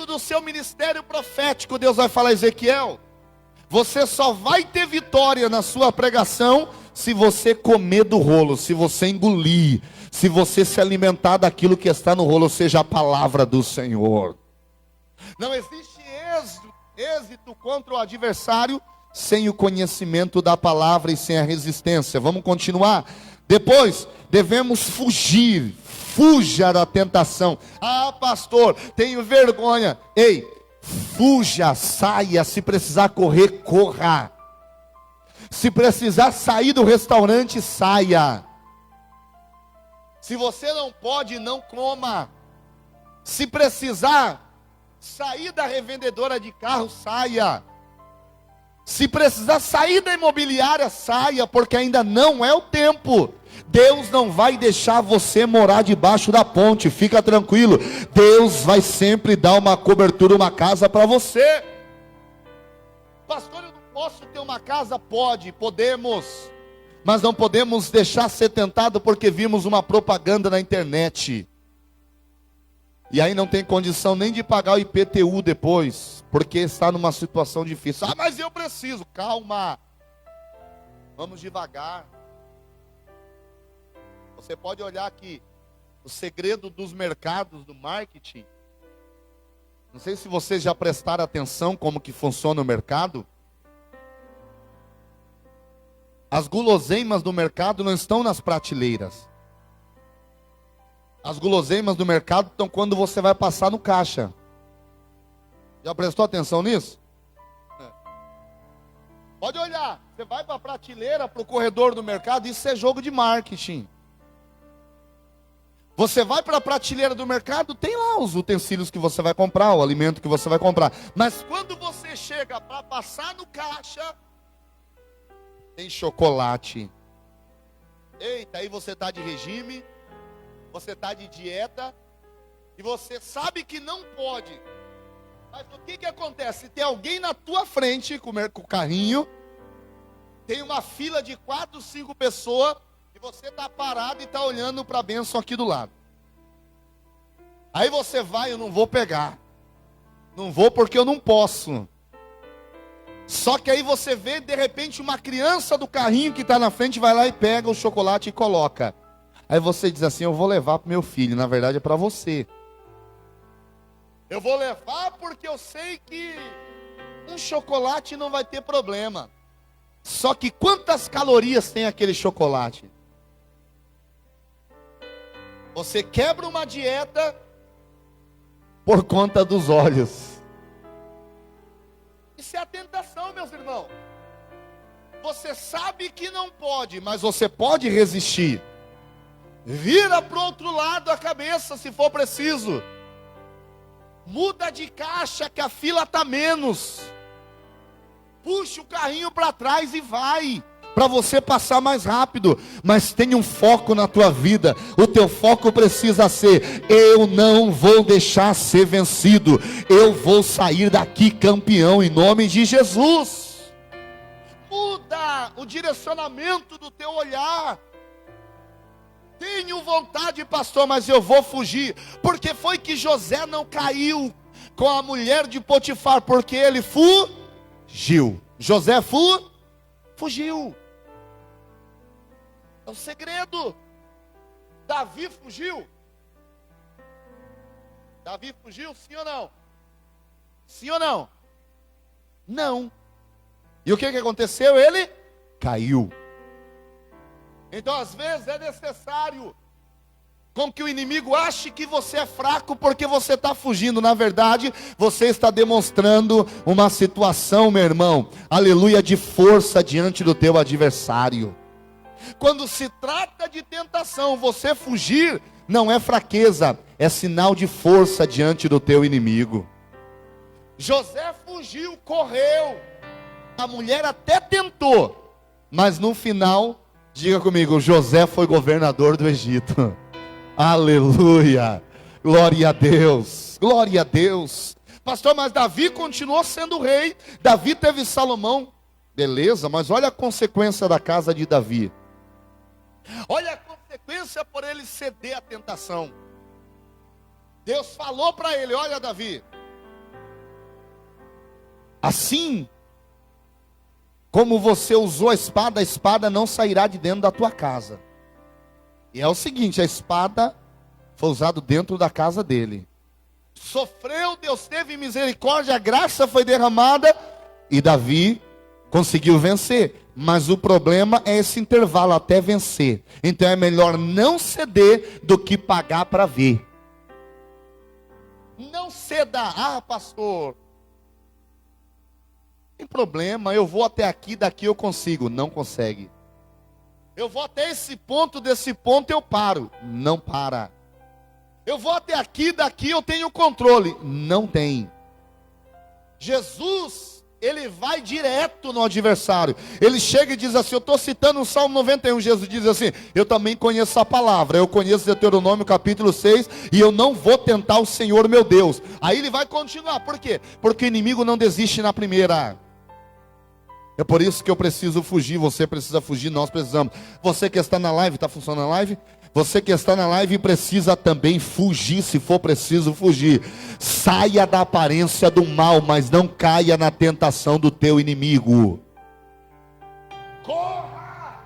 do seu ministério profético, Deus vai falar, Ezequiel, você só vai ter vitória na sua pregação se você comer do rolo, se você engolir, se você se alimentar daquilo que está no rolo, seja a palavra do Senhor. Não existe êxito contra o adversário sem o conhecimento da palavra e sem a resistência. Vamos continuar. Depois, devemos fugir. Fuja da tentação. Ah, pastor, tenho vergonha. Ei, fuja, saia. Se precisar correr, corra. Se precisar sair do restaurante, saia. Se você não pode, não coma. Se precisar sair da revendedora de carro, saia. Se precisar sair da imobiliária, saia, porque ainda não é o tempo. Deus não vai deixar você morar debaixo da ponte, fica tranquilo. Deus vai sempre dar uma cobertura, uma casa para você. Pastor, eu não posso ter uma casa? Podemos. Mas não podemos deixar ser tentado porque vimos uma propaganda na internet. E aí não tem condição nem de pagar o IPTU depois, porque está numa situação difícil. Ah, mas eu preciso. Calma. Vamos devagar. Você pode olhar aqui o segredo dos mercados, do marketing. Não sei se vocês já prestaram atenção como que funciona o mercado. As guloseimas do mercado não estão nas prateleiras. As guloseimas do mercado estão quando você vai passar no caixa. Já prestou atenção nisso? Pode olhar. Você vai para a prateleira, para o corredor do mercado, isso é jogo de marketing. Você vai para a prateleira do mercado, tem lá os utensílios que você vai comprar, o alimento que você vai comprar. Mas quando você chega para passar no caixa, tem chocolate. Eita, aí você está de regime, você está de dieta, e você sabe que não pode. Mas o que acontece? Tem alguém na tua frente com o carrinho, tem uma fila de 4, 5 pessoas, e você está parado e está olhando para a bênção aqui do lado. Aí você vai, eu não vou pegar. Não vou porque eu não posso. Só que aí você vê, de repente, uma criança do carrinho que está na frente, vai lá e pega o chocolate e coloca. Aí você diz assim, eu vou levar para o meu filho. Na verdade é para você. Eu vou levar porque eu sei que um chocolate não vai ter problema. Só que quantas calorias tem aquele chocolate? Você quebra uma dieta por conta dos olhos. Isso é a tentação, meus irmãos. Você sabe que não pode, mas você pode resistir. Vira para o outro lado a cabeça se for preciso. Muda de caixa que a fila está menos. Puxa o carrinho para trás e vai. Para você passar mais rápido. Mas tenha um foco na tua vida. O teu foco precisa ser: eu não vou deixar ser vencido. Eu vou sair daqui campeão em nome de Jesus. Muda o direcionamento do teu olhar. Tenho vontade, pastor, mas eu vou fugir. Porque foi que José não caiu com a mulher de Potifar? Porque ele fugiu. José fugiu. É o segredo. Davi fugiu. Davi fugiu, sim ou não? Sim ou não? Não. E o que aconteceu? Ele caiu. Então, às vezes, é necessário com que o inimigo ache que você é fraco porque você está fugindo. Na verdade, você está demonstrando uma situação, meu irmão, aleluia, de força diante do teu adversário. Quando se trata de tentação, você fugir não é fraqueza, é sinal de força diante do teu inimigo. José fugiu, correu. A mulher até tentou, mas no final, diga comigo, José foi governador do Egito. Aleluia, glória a Deus, glória a Deus. Pastor, mas Davi continuou sendo rei. Davi teve Salomão, beleza, mas olha a consequência da casa de Davi. Olha a consequência por ele ceder à tentação. Deus falou para ele: olha, Davi, assim como você usou a espada não sairá de dentro da tua casa. E é o seguinte, a espada foi usada dentro da casa dele. Sofreu, Deus teve misericórdia, a graça foi derramada e Davi conseguiu vencer. Mas o problema é esse intervalo até vencer. Então é melhor não ceder do que pagar para ver. Não ceda. Ah, pastor, tem problema, eu vou até aqui, daqui eu consigo. Não consegue. Eu vou até esse ponto, desse ponto eu paro. Não para. Eu vou até aqui, daqui eu tenho controle. Não tem. Jesus, ele vai direto no adversário. Ele chega e diz assim, eu estou citando o Salmo 91, Jesus diz assim, eu também conheço a palavra, eu conheço Deuteronômio capítulo 6, e eu não vou tentar o Senhor meu Deus. Aí ele vai continuar, por quê? Porque o inimigo não desiste na primeira. É por isso que eu preciso fugir, você precisa fugir, nós precisamos. Você que está na live, está funcionando a live? Você que está na live precisa também fugir, se for preciso fugir. Saia da aparência do mal, mas não caia na tentação do teu inimigo. Corra!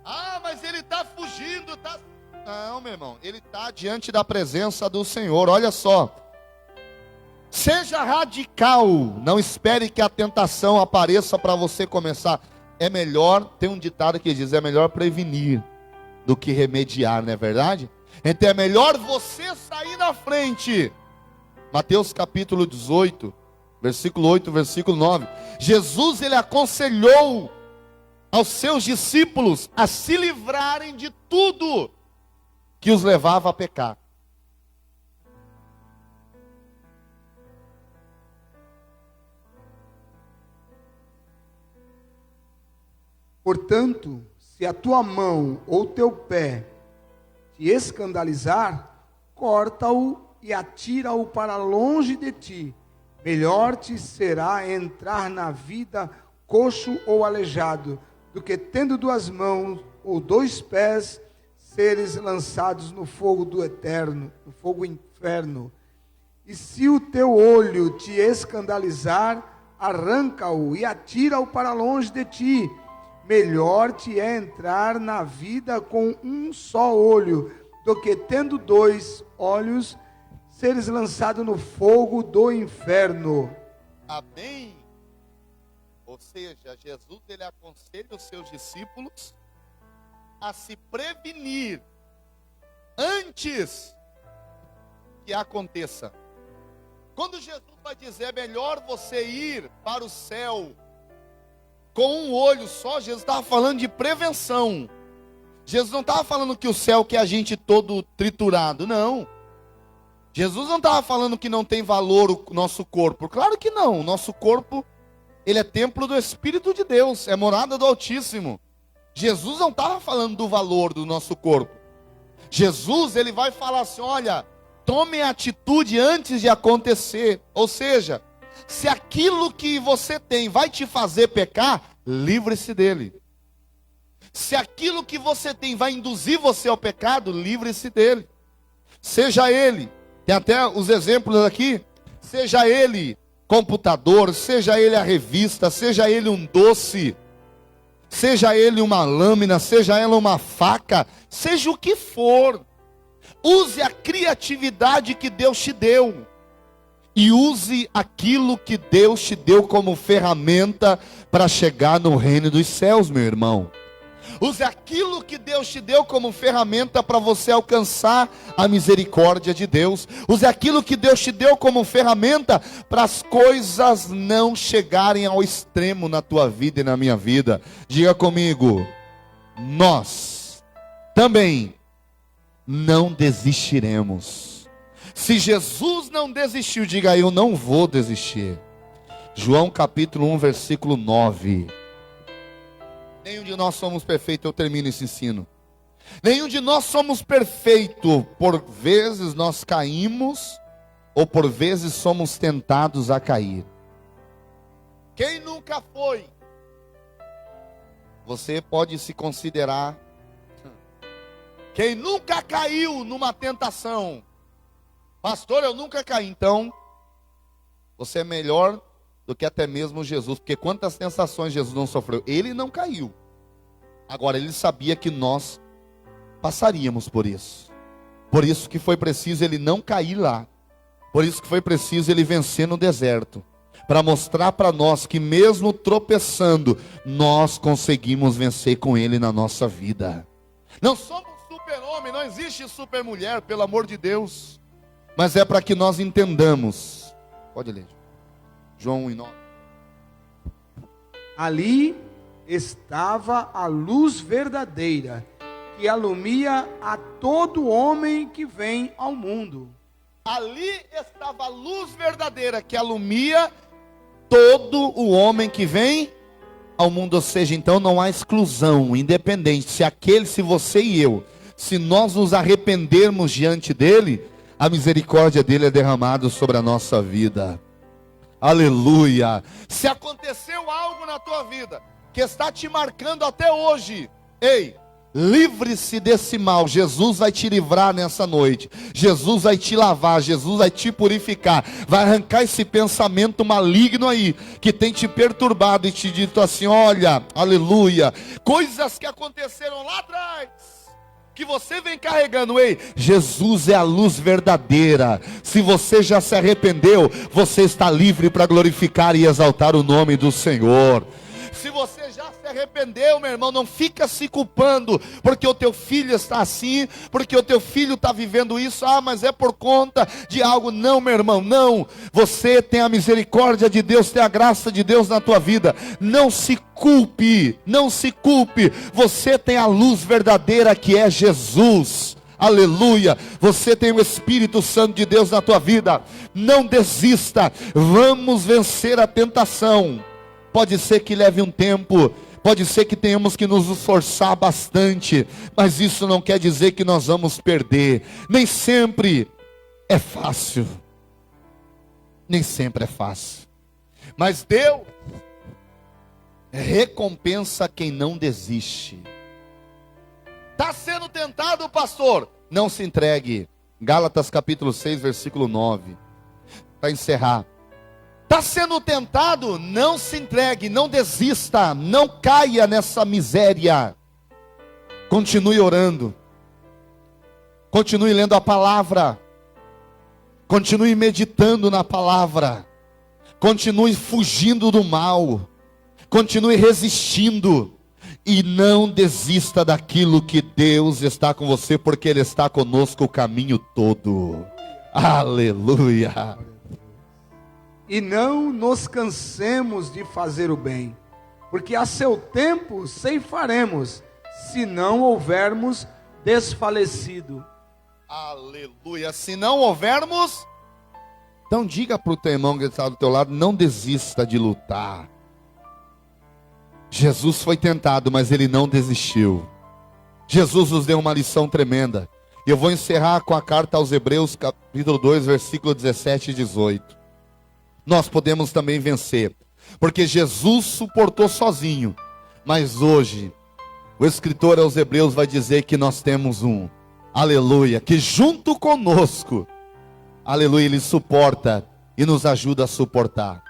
Ah, mas ele está fugindo, tá... Não, meu irmão, ele está diante da presença do Senhor, olha só. Seja radical, não espere que a tentação apareça para você começar. É melhor, tem um ditado que diz, é melhor prevenir do que remediar, não é verdade? Então é melhor você sair na frente. Mateus capítulo 18, versículo 8, versículo 9. Jesus, ele aconselhou aos seus discípulos a se livrarem de tudo que os levava a pecar. Portanto, se a tua mão ou teu pé te escandalizar, corta-o e atira-o para longe de ti. Melhor te será entrar na vida coxo ou aleijado, do que tendo duas mãos ou dois pés, seres lançados no fogo do eterno, no fogo inferno. E se o teu olho te escandalizar, arranca-o e atira-o para longe de ti. Melhor te é entrar na vida com um só olho, do que tendo dois olhos, seres lançado no fogo do inferno. Amém? Ou seja, Jesus, ele aconselha os seus discípulos a se prevenir antes que aconteça. Quando Jesus vai dizer, é melhor você ir para o céu com um olho só, Jesus estava falando de prevenção. Jesus não estava falando que o céu que a gente todo triturado, não. Jesus não estava falando que não tem valor o nosso corpo. Claro que não, o nosso corpo, ele é templo do Espírito de Deus, é morada do Altíssimo. Jesus não estava falando do valor do nosso corpo. Jesus, ele vai falar assim, olha, tome atitude antes de acontecer. Ou seja, se aquilo que você tem vai te fazer pecar, livre-se dele. Se aquilo que você tem vai induzir você ao pecado, livre-se dele. Seja ele, tem até os exemplos aqui, seja ele computador, seja ele a revista, seja ele um doce, seja ele uma lâmina, seja ela uma faca, seja o que for, use a criatividade que Deus te deu. E use aquilo que Deus te deu como ferramenta para chegar no reino dos céus, meu irmão. Use aquilo que Deus te deu como ferramenta para você alcançar a misericórdia de Deus. Use aquilo que Deus te deu como ferramenta para as coisas não chegarem ao extremo na tua vida e na minha vida. Diga comigo, nós também não desistiremos. Se Jesus não desistiu, diga eu não vou desistir. João capítulo 1, versículo 9. Nenhum de nós somos perfeitos, eu termino esse ensino. Nenhum de nós somos perfeitos, por vezes nós caímos, ou por vezes somos tentados a cair. Quem nunca foi? Você pode se considerar. Quem nunca caiu numa tentação? Pastor, eu nunca caí. Então, você é melhor do que até mesmo Jesus. Porque quantas tentações Jesus não sofreu? Ele não caiu. Agora, ele sabia que nós passaríamos por isso. Por isso que foi preciso ele não cair lá. Por isso que foi preciso ele vencer no deserto. Para mostrar para nós que mesmo tropeçando, nós conseguimos vencer com ele na nossa vida. Não somos super-homem, não existe super-mulher, pelo amor de Deus. Mas é para que nós entendamos. Pode ler. João 1:9. Ali estava a luz verdadeira, que alumia a todo homem que vem ao mundo. Ali estava a luz verdadeira, que alumia todo o homem que vem ao mundo. Ou seja, então não há exclusão, independente. Se você e eu, se nós nos arrependermos diante dele, a misericórdia dele é derramada sobre a nossa vida. Aleluia. Se aconteceu algo na tua vida que está te marcando até hoje, ei, livre-se desse mal. Jesus vai te livrar nessa noite. Jesus vai te lavar, Jesus vai te purificar, vai arrancar esse pensamento maligno aí, que tem te perturbado e te dito assim, olha, aleluia, coisas que aconteceram lá atrás, que você vem carregando. Ei, Jesus é a luz verdadeira. Se você já se arrependeu, você está livre para glorificar e exaltar o nome do Senhor. Se você já se arrependeu, meu irmão, não fica se culpando, porque o teu filho está assim, porque o teu filho está vivendo isso, mas é por conta de algo. Não, meu irmão, não. Você tem a misericórdia de Deus, tem a graça de Deus na tua vida. Não se culpe, não se culpe. Você tem a luz verdadeira que é Jesus. Aleluia, você tem o Espírito Santo de Deus na tua vida. Não desista, vamos vencer a tentação. Pode ser que leve um tempo, pode ser que tenhamos que nos esforçar bastante, mas isso não quer dizer que nós vamos perder. Nem sempre é fácil, nem sempre é fácil, mas Deus recompensa quem não desiste. Está sendo tentado, pastor? Não se entregue. Gálatas capítulo 6, versículo 9. Para encerrar. Está sendo tentado? Não se entregue, não desista, não caia nessa miséria. Continue orando. Continue lendo a palavra. Continue meditando na palavra. Continue fugindo do mal. Continue resistindo. E não desista daquilo que Deus está com você, porque Ele está conosco o caminho todo. Aleluia. E não nos cansemos de fazer o bem, porque a seu tempo ceifaremos, se não houvermos desfalecido. Aleluia. Se não houvermos, então diga para o teu irmão que está do teu lado, não desista de lutar. Jesus foi tentado, mas ele não desistiu. Jesus nos deu uma lição tremenda. E eu vou encerrar com a carta aos Hebreus, capítulo 2, versículo 17 e 18. Nós podemos também vencer, porque Jesus suportou sozinho, mas hoje, o escritor aos Hebreus vai dizer que nós temos um, aleluia, que junto conosco, aleluia, ele suporta e nos ajuda a suportar.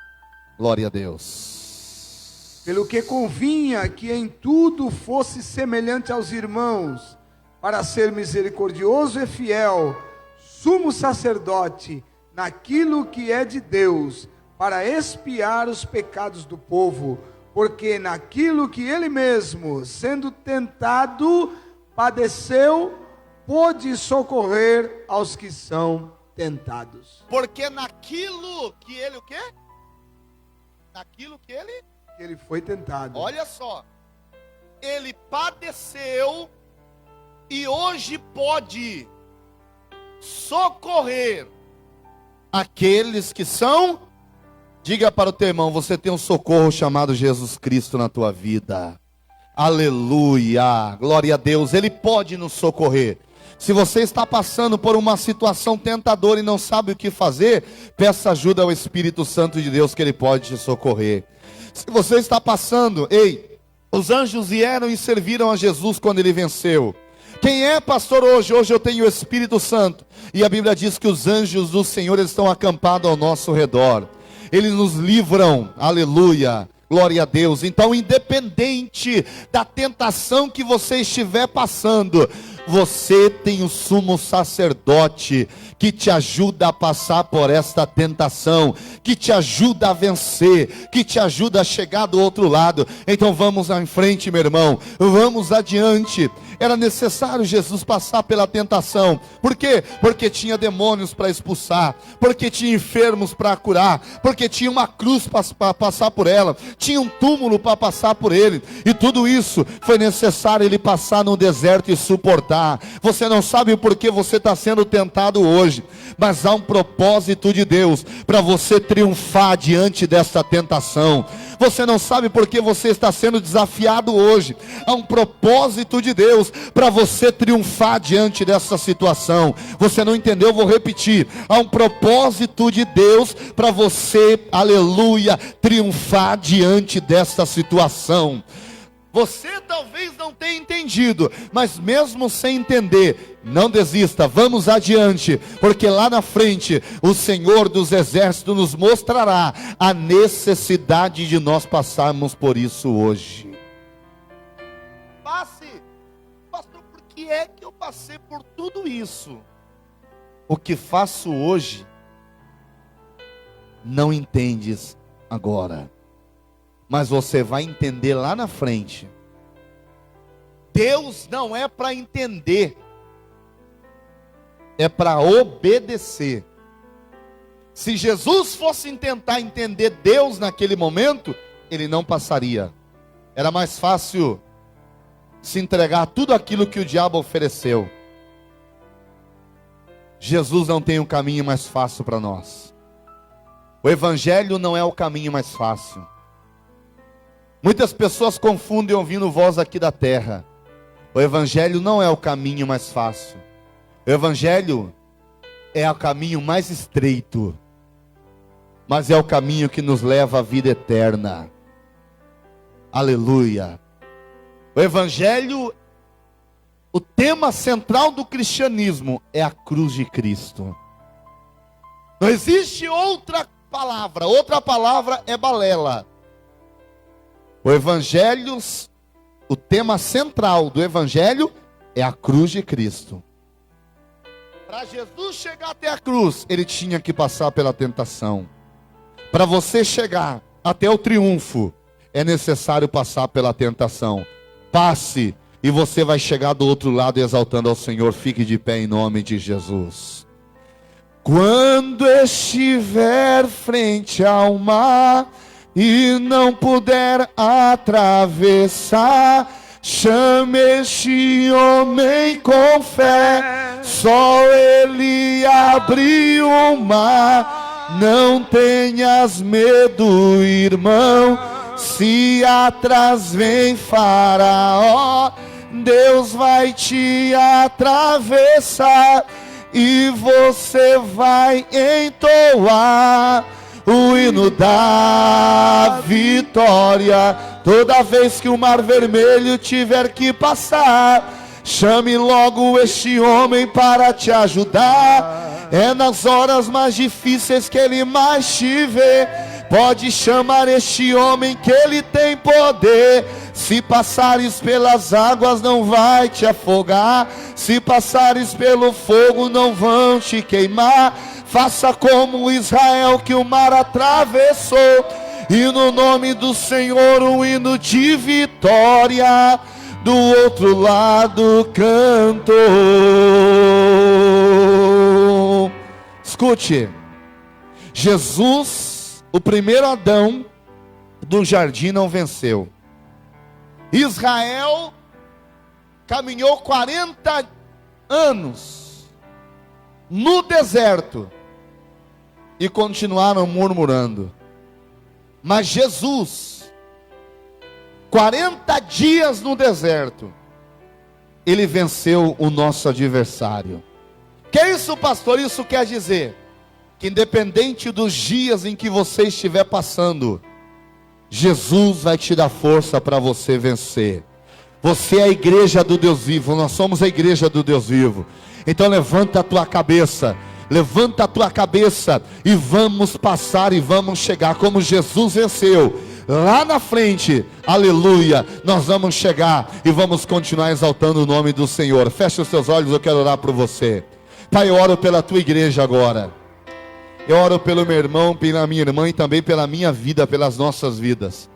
Glória a Deus. Pelo que convinha que em tudo fosse semelhante aos irmãos, para ser misericordioso e fiel, sumo sacerdote, naquilo que é de Deus, para expiar os pecados do povo, porque naquilo que ele mesmo, sendo tentado, padeceu, pôde socorrer aos que são tentados. Porque naquilo que ele o quê? Naquilo que ele foi tentado. Olha só, ele padeceu e hoje pode socorrer aqueles que são. Diga para o teu irmão, você tem um socorro chamado Jesus Cristo na tua vida. Aleluia, glória a Deus, ele pode nos socorrer. Se você está passando por uma situação tentadora e não sabe o que fazer, peça ajuda ao Espírito Santo de Deus, que ele pode te socorrer. Se você está passando, os anjos vieram e serviram a Jesus quando ele venceu. Quem é pastor hoje? Hoje eu tenho o Espírito Santo. E a Bíblia diz que os anjos do Senhor estão acampados ao nosso redor. eles nos livram, aleluia, glória a Deus. Então, independente da tentação que você estiver passando, você tem o sumo sacerdote que te ajuda a passar por esta tentação, que te ajuda a vencer, que te ajuda a chegar do outro lado. Então vamos em frente, meu irmão, vamos adiante. Era necessário Jesus passar pela tentação. Por quê? Porque tinha demônios para expulsar, porque tinha enfermos para curar, porque tinha uma cruz para passar por ela, tinha um túmulo para passar por ele, e tudo isso foi necessário ele passar no deserto e suportar. Você não sabe por que você está sendo tentado hoje, mas há um propósito de Deus para você triunfar diante dessa tentação. Você não sabe por que você está sendo desafiado hoje. Há um propósito de Deus para você triunfar diante dessa situação. Você não entendeu? Eu vou repetir. Há um propósito de Deus para você, aleluia, triunfar diante dessa situação. Você talvez não tenha entendido, mas mesmo sem entender, não desista, vamos adiante, porque lá na frente o Senhor dos Exércitos nos mostrará a necessidade de nós passarmos por isso hoje. Pastor, por que é que eu passei por tudo isso? O que faço hoje, não entendes agora, mas você vai entender lá na frente. Deus não é para entender, é para obedecer. Se Jesus fosse tentar entender Deus naquele momento, ele não passaria. Era mais fácil se entregar a tudo aquilo que o diabo ofereceu. Jesus não tem um caminho mais fácil para nós. O Evangelho não é o caminho mais fácil. Muitas pessoas confundem ouvindo voz aqui da terra. O Evangelho não é o caminho mais fácil. O Evangelho é o caminho mais estreito, mas é o caminho que nos leva à vida eterna. Aleluia. O Evangelho, o tema central do cristianismo é a cruz de Cristo. Não existe outra palavra é balela. O Evangelho, o tema central do Evangelho é a cruz de Cristo. Para Jesus chegar até a cruz, ele tinha que passar pela tentação. Para você chegar até o triunfo, é necessário passar pela tentação. Passe, e você vai chegar do outro lado exaltando ao Senhor. Fique de pé em nome de Jesus. Quando estiver frente ao mar e não puder atravessar, chame este homem com fé, só ele abriu o mar. Não tenhas medo, irmão, se atrás vem Faraó, Deus vai te atravessar e você vai entoar o hino da vitória. Toda vez que o mar vermelho tiver que passar, chame logo este homem para te ajudar. É nas horas mais difíceis que ele mais te vê. Pode chamar este homem que ele tem poder. Se passares pelas águas não vai te afogar, se passares pelo fogo não vão te queimar. Faça como Israel que o mar atravessou, e no nome do Senhor um hino de vitória do outro lado cantou. Escute, Jesus, o primeiro Adão do jardim, não venceu. Israel caminhou 40 anos no deserto e continuaram murmurando. Mas Jesus, 40 dias no deserto, ele venceu o nosso adversário. Que é isso, pastor? Isso quer dizer que independente dos dias em que você estiver passando, Jesus vai te dar força para você vencer. Você é a igreja do Deus vivo, nós somos a igreja do Deus vivo. Então levanta a tua cabeça Levanta a tua cabeça e vamos passar e vamos chegar como Jesus venceu. Lá na frente, aleluia, nós vamos chegar e vamos continuar exaltando o nome do Senhor. Feche os seus olhos, eu quero orar por você. Pai, eu oro pela tua igreja agora. Eu oro pelo meu irmão, pela minha irmã e também pela minha vida, pelas nossas vidas.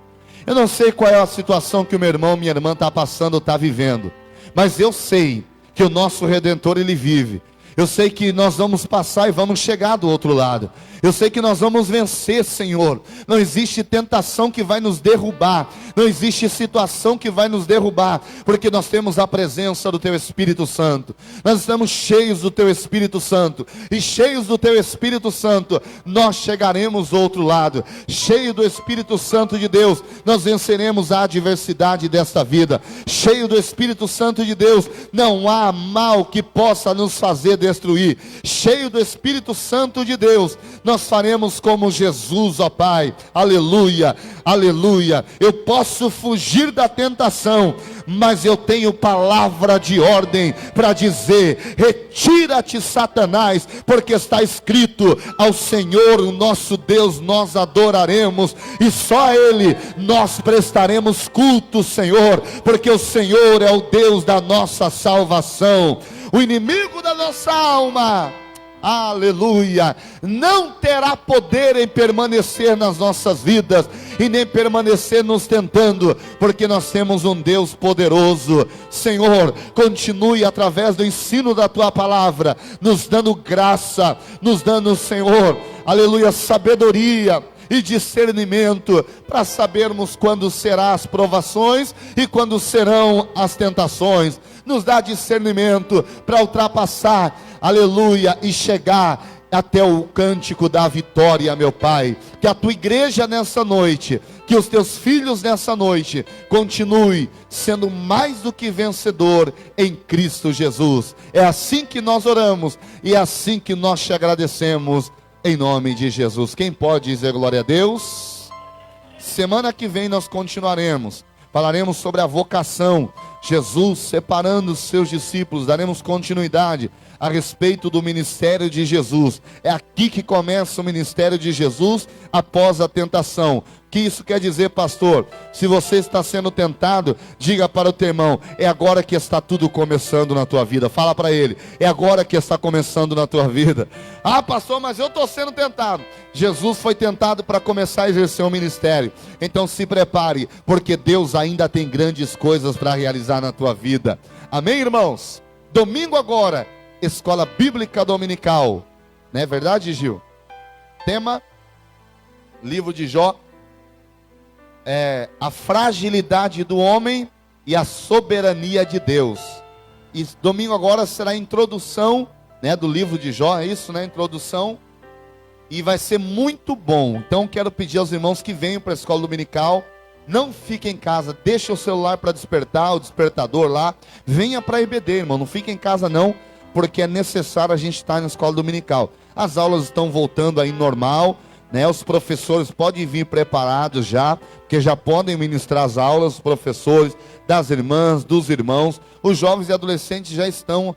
Eu não sei qual é a situação que o meu irmão, minha irmã está passando, está vivendo, mas eu sei que o nosso Redentor, Ele vive. Eu sei que nós vamos passar e vamos chegar do outro lado. Eu sei que nós vamos vencer, Senhor. Não existe tentação que vai nos derrubar. Não existe situação que vai nos derrubar. Porque nós temos a presença do Teu Espírito Santo. Nós estamos cheios do Teu Espírito Santo. E cheios do Teu Espírito Santo, nós chegaremos do outro lado. Cheio do Espírito Santo de Deus, nós venceremos a adversidade desta vida. Cheio do Espírito Santo de Deus, não há mal que possa nos fazer destruir. Cheio do Espírito Santo de Deus, nós faremos como Jesus, ó Pai. Aleluia, aleluia. Eu posso fugir da tentação, mas eu tenho palavra de ordem para dizer: retira-te, Satanás, porque está escrito: ao Senhor, o nosso Deus, nós adoraremos, e só a Ele nós prestaremos culto, Senhor, porque o Senhor é o Deus da nossa salvação. O inimigo da nossa alma, aleluia, não terá poder em permanecer nas nossas vidas e nem permanecer nos tentando, porque nós temos um Deus poderoso. Senhor, continue através do ensino da Tua palavra, nos dando graça, nos dando, Senhor, aleluia, sabedoria e discernimento, para sabermos quando serão as provações e quando serão as tentações. Nos dá discernimento para ultrapassar, aleluia, e chegar até o cântico da vitória, meu Pai. Que a Tua igreja nessa noite, que os Teus filhos nessa noite, continue sendo mais do que vencedor em Cristo Jesus. É assim que nós oramos e é assim que nós te agradecemos, em nome de Jesus. Quem pode dizer glória a Deus? Semana que vem nós continuaremos. Falaremos sobre a vocação. Jesus separando os seus discípulos. Daremos continuidade a respeito do ministério de Jesus. É aqui que começa o ministério de Jesus após a tentação. O que isso quer dizer, pastor? Se você está sendo tentado, diga para o teu irmão: é agora que está tudo começando na tua vida. Fala para ele: é agora que está começando na tua vida. Ah, pastor, mas eu estou sendo tentado. Jesus foi tentado para começar a exercer o ministério. Então se prepare, porque Deus ainda tem grandes coisas para realizar na tua vida. Amém, irmãos? Domingo agora, Escola Bíblica Dominical. Não é verdade, Gil? Tema: livro de Jó. A fragilidade do homem e a soberania de Deus. E domingo agora será a introdução, né, do livro de Jó, é isso, né? Introdução. E vai ser muito bom. Então quero pedir aos irmãos que venham para a escola dominical. Não fique em casa, deixa o celular para despertar, o despertador lá. Venha para a IBD, irmão, não fique em casa não, porque é necessário a gente estar na escola dominical. As aulas estão voltando aí normal, né? Os professores podem vir preparados já, porque já podem ministrar as aulas, os professores, das irmãs, dos irmãos. Os jovens e adolescentes já estão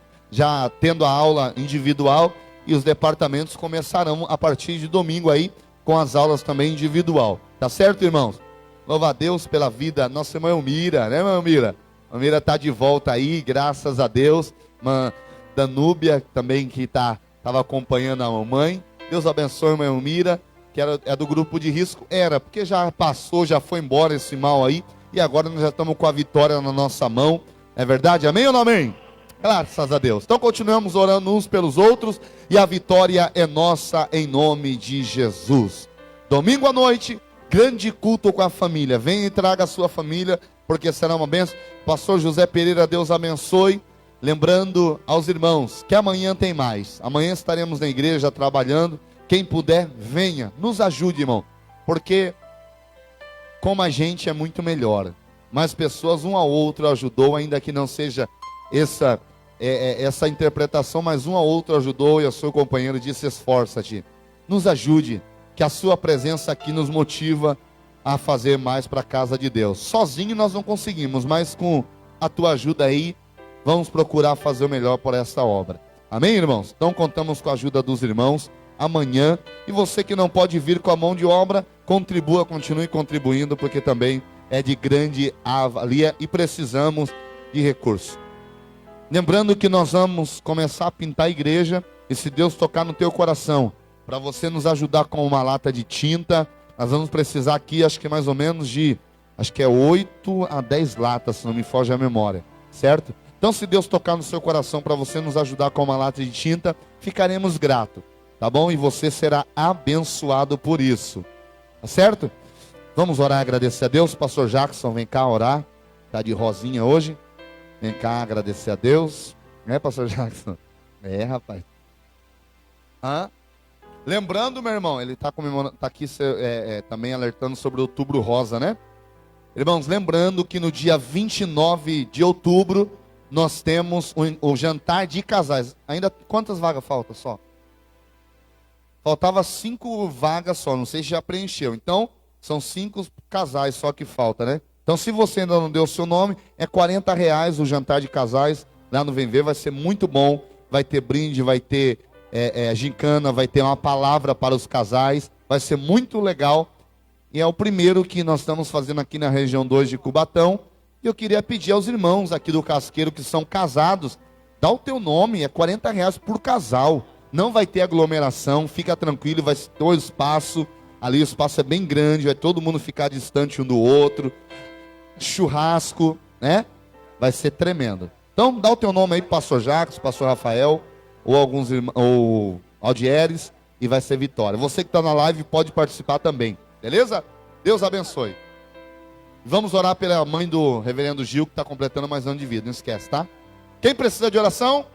tendo a aula individual, e os departamentos começarão a partir de domingo aí, com as aulas também individual. Tá certo, irmãos? Louva a Deus pela vida. Nossa irmã Elmira, né, irmã Elmira? A Elmira está de volta aí, graças a Deus. Irmã Danúbia também, que estava acompanhando a mamãe. Deus abençoe a irmã Elmira, que é do grupo de risco. Porque já passou, já foi embora esse mal aí, e agora nós já estamos com a vitória na nossa mão. É verdade? Amém ou não amém? Graças a Deus. Então continuamos orando uns pelos outros, e a vitória é nossa em nome de Jesus. Domingo à noite, grande culto com a família. Venha e traga a sua família, porque será uma bênção. Pastor José Pereira, Deus abençoe. Lembrando aos irmãos que amanhã tem mais. Amanhã estaremos na igreja trabalhando. Quem puder, venha, nos ajude, irmão. Porque como a gente é muito melhor. Mais pessoas, um ao outro ajudou, ainda que não seja essa interpretação, mas um ao outro ajudou, e o seu companheiro disse: esforça-te, nos ajude, que a sua presença aqui nos motiva a fazer mais para a casa de Deus. Sozinho nós não conseguimos, mas com a tua ajuda aí, vamos procurar fazer o melhor por essa obra. Amém, irmãos? Então contamos com a ajuda dos irmãos amanhã. E você que não pode vir com a mão de obra, contribua, continue contribuindo, porque também é de grande avalia e precisamos de recursos. Lembrando que nós vamos começar a pintar a igreja, e se Deus tocar no teu coração, para você nos ajudar com uma lata de tinta, nós vamos precisar aqui, acho que mais ou menos de, 8 a 10 latas, se não me foge a memória, certo? Então, se Deus tocar no seu coração para você nos ajudar com uma lata de tinta, ficaremos gratos, tá bom? E você será abençoado por isso, tá certo? Vamos orar e agradecer a Deus. Pastor Jackson, vem cá orar, tá de rosinha hoje. Vem cá agradecer a Deus, né, Pastor Jackson? É, rapaz. Lembrando, meu irmão, ele está comemorando, tá aqui também alertando sobre o Outubro Rosa, né? Irmãos, lembrando que no dia 29 de outubro, nós temos o jantar de casais. Ainda quantas vagas faltam só? Faltava 5 vagas só, não sei se já preencheu. Então, são 5 casais só que falta, né? Então, se você ainda não deu o seu nome, é R$40 o jantar de casais lá no Vem Ver, vai ser muito bom. Vai ter brinde, vai ter gincana, vai ter uma palavra para os casais, vai ser muito legal. E é o primeiro que nós estamos fazendo aqui na região 2 de Cubatão. E eu queria pedir aos irmãos aqui do Casqueiro que são casados, dá o teu nome, é R$40 por casal. Não vai ter aglomeração, fica tranquilo, vai ter o espaço. Ali o espaço é bem grande, vai todo mundo ficar distante um do outro. Churrasco, né? Vai ser tremendo. Então, dá o teu nome aí, Pastor Jacques, Pastor Rafael, ou alguns irmãos, ou Aldieres, e vai ser vitória. Você que está na live pode participar também, beleza? Deus abençoe. Vamos orar pela mãe do reverendo Gil, que está completando mais um ano de vida, não esquece, tá? Quem precisa de oração?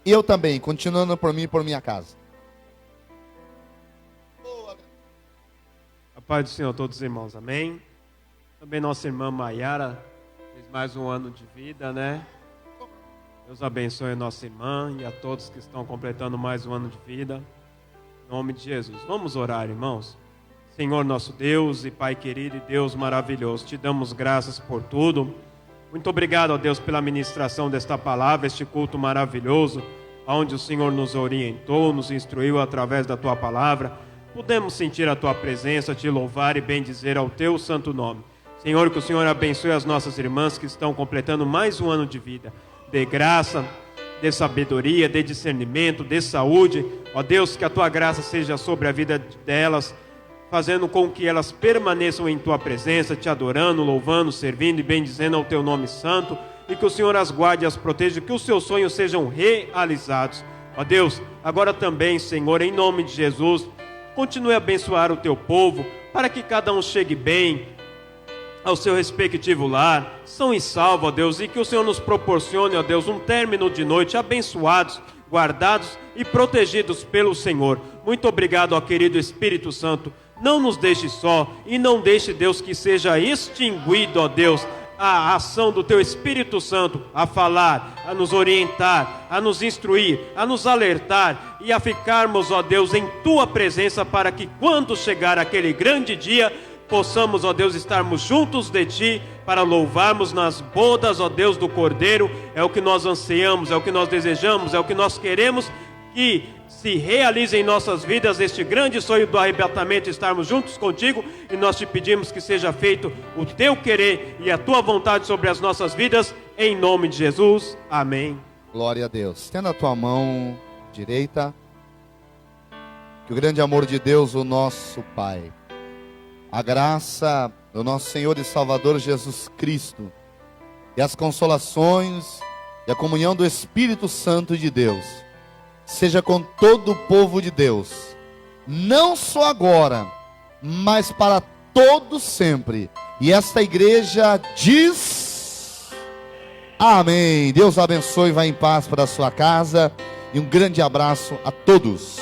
Eu também, continuando por mim e por minha casa. A paz do Senhor a todos os irmãos, amém? Também nossa irmã Maiara fez mais um ano de vida, né? Deus abençoe a nossa irmã e a todos que estão completando mais um ano de vida. Em nome de Jesus. Vamos orar, irmãos. Senhor nosso Deus e Pai querido e Deus maravilhoso, te damos graças por tudo. Muito obrigado, ó Deus, pela ministração desta palavra, este culto maravilhoso, onde o Senhor nos orientou, nos instruiu através da Tua palavra. Pudemos sentir a Tua presença, te louvar e bendizer ao Teu santo nome. Senhor, que o Senhor abençoe as nossas irmãs que estão completando mais um ano de vida. Dê graça, dê sabedoria, dê discernimento, dê saúde. Ó Deus, que a Tua graça seja sobre a vida delas, fazendo com que elas permaneçam em Tua presença, te adorando, louvando, servindo e bendizendo ao Teu nome santo, e que o Senhor as guarde e as proteja, que os seus sonhos sejam realizados. Ó Deus, agora também, Senhor, em nome de Jesus, continue a abençoar o Teu povo, para que cada um chegue bem ao seu respectivo lar, são e salvo, ó Deus, e que o Senhor nos proporcione, ó Deus, um término de noite abençoados, guardados e protegidos pelo Senhor. Muito obrigado, ó querido Espírito Santo. Não nos deixe só e não deixe, Deus, que seja extinguido, ó Deus, a ação do Teu Espírito Santo a falar, a nos orientar, a nos instruir, a nos alertar e a ficarmos, ó Deus, em Tua presença, para que quando chegar aquele grande dia, possamos, ó Deus, estarmos juntos de Ti para louvarmos nas bodas, ó Deus, do Cordeiro. É o que nós ansiamos, é o que nós desejamos, é o que nós queremos que se realize em nossas vidas este grande sonho do arrebatamento, estarmos juntos contigo, e nós te pedimos que seja feito o Teu querer e a Tua vontade sobre as nossas vidas, em nome de Jesus, amém. Glória a Deus. Estenda a tua mão direita, que o grande amor de Deus, o nosso Pai, a graça do nosso Senhor e Salvador Jesus Cristo, e as consolações e a comunhão do Espírito Santo de Deus, seja com todo o povo de Deus, não só agora, mas para todo sempre. E esta igreja diz: amém. Deus abençoe, vá em paz para a sua casa, e um grande abraço a todos.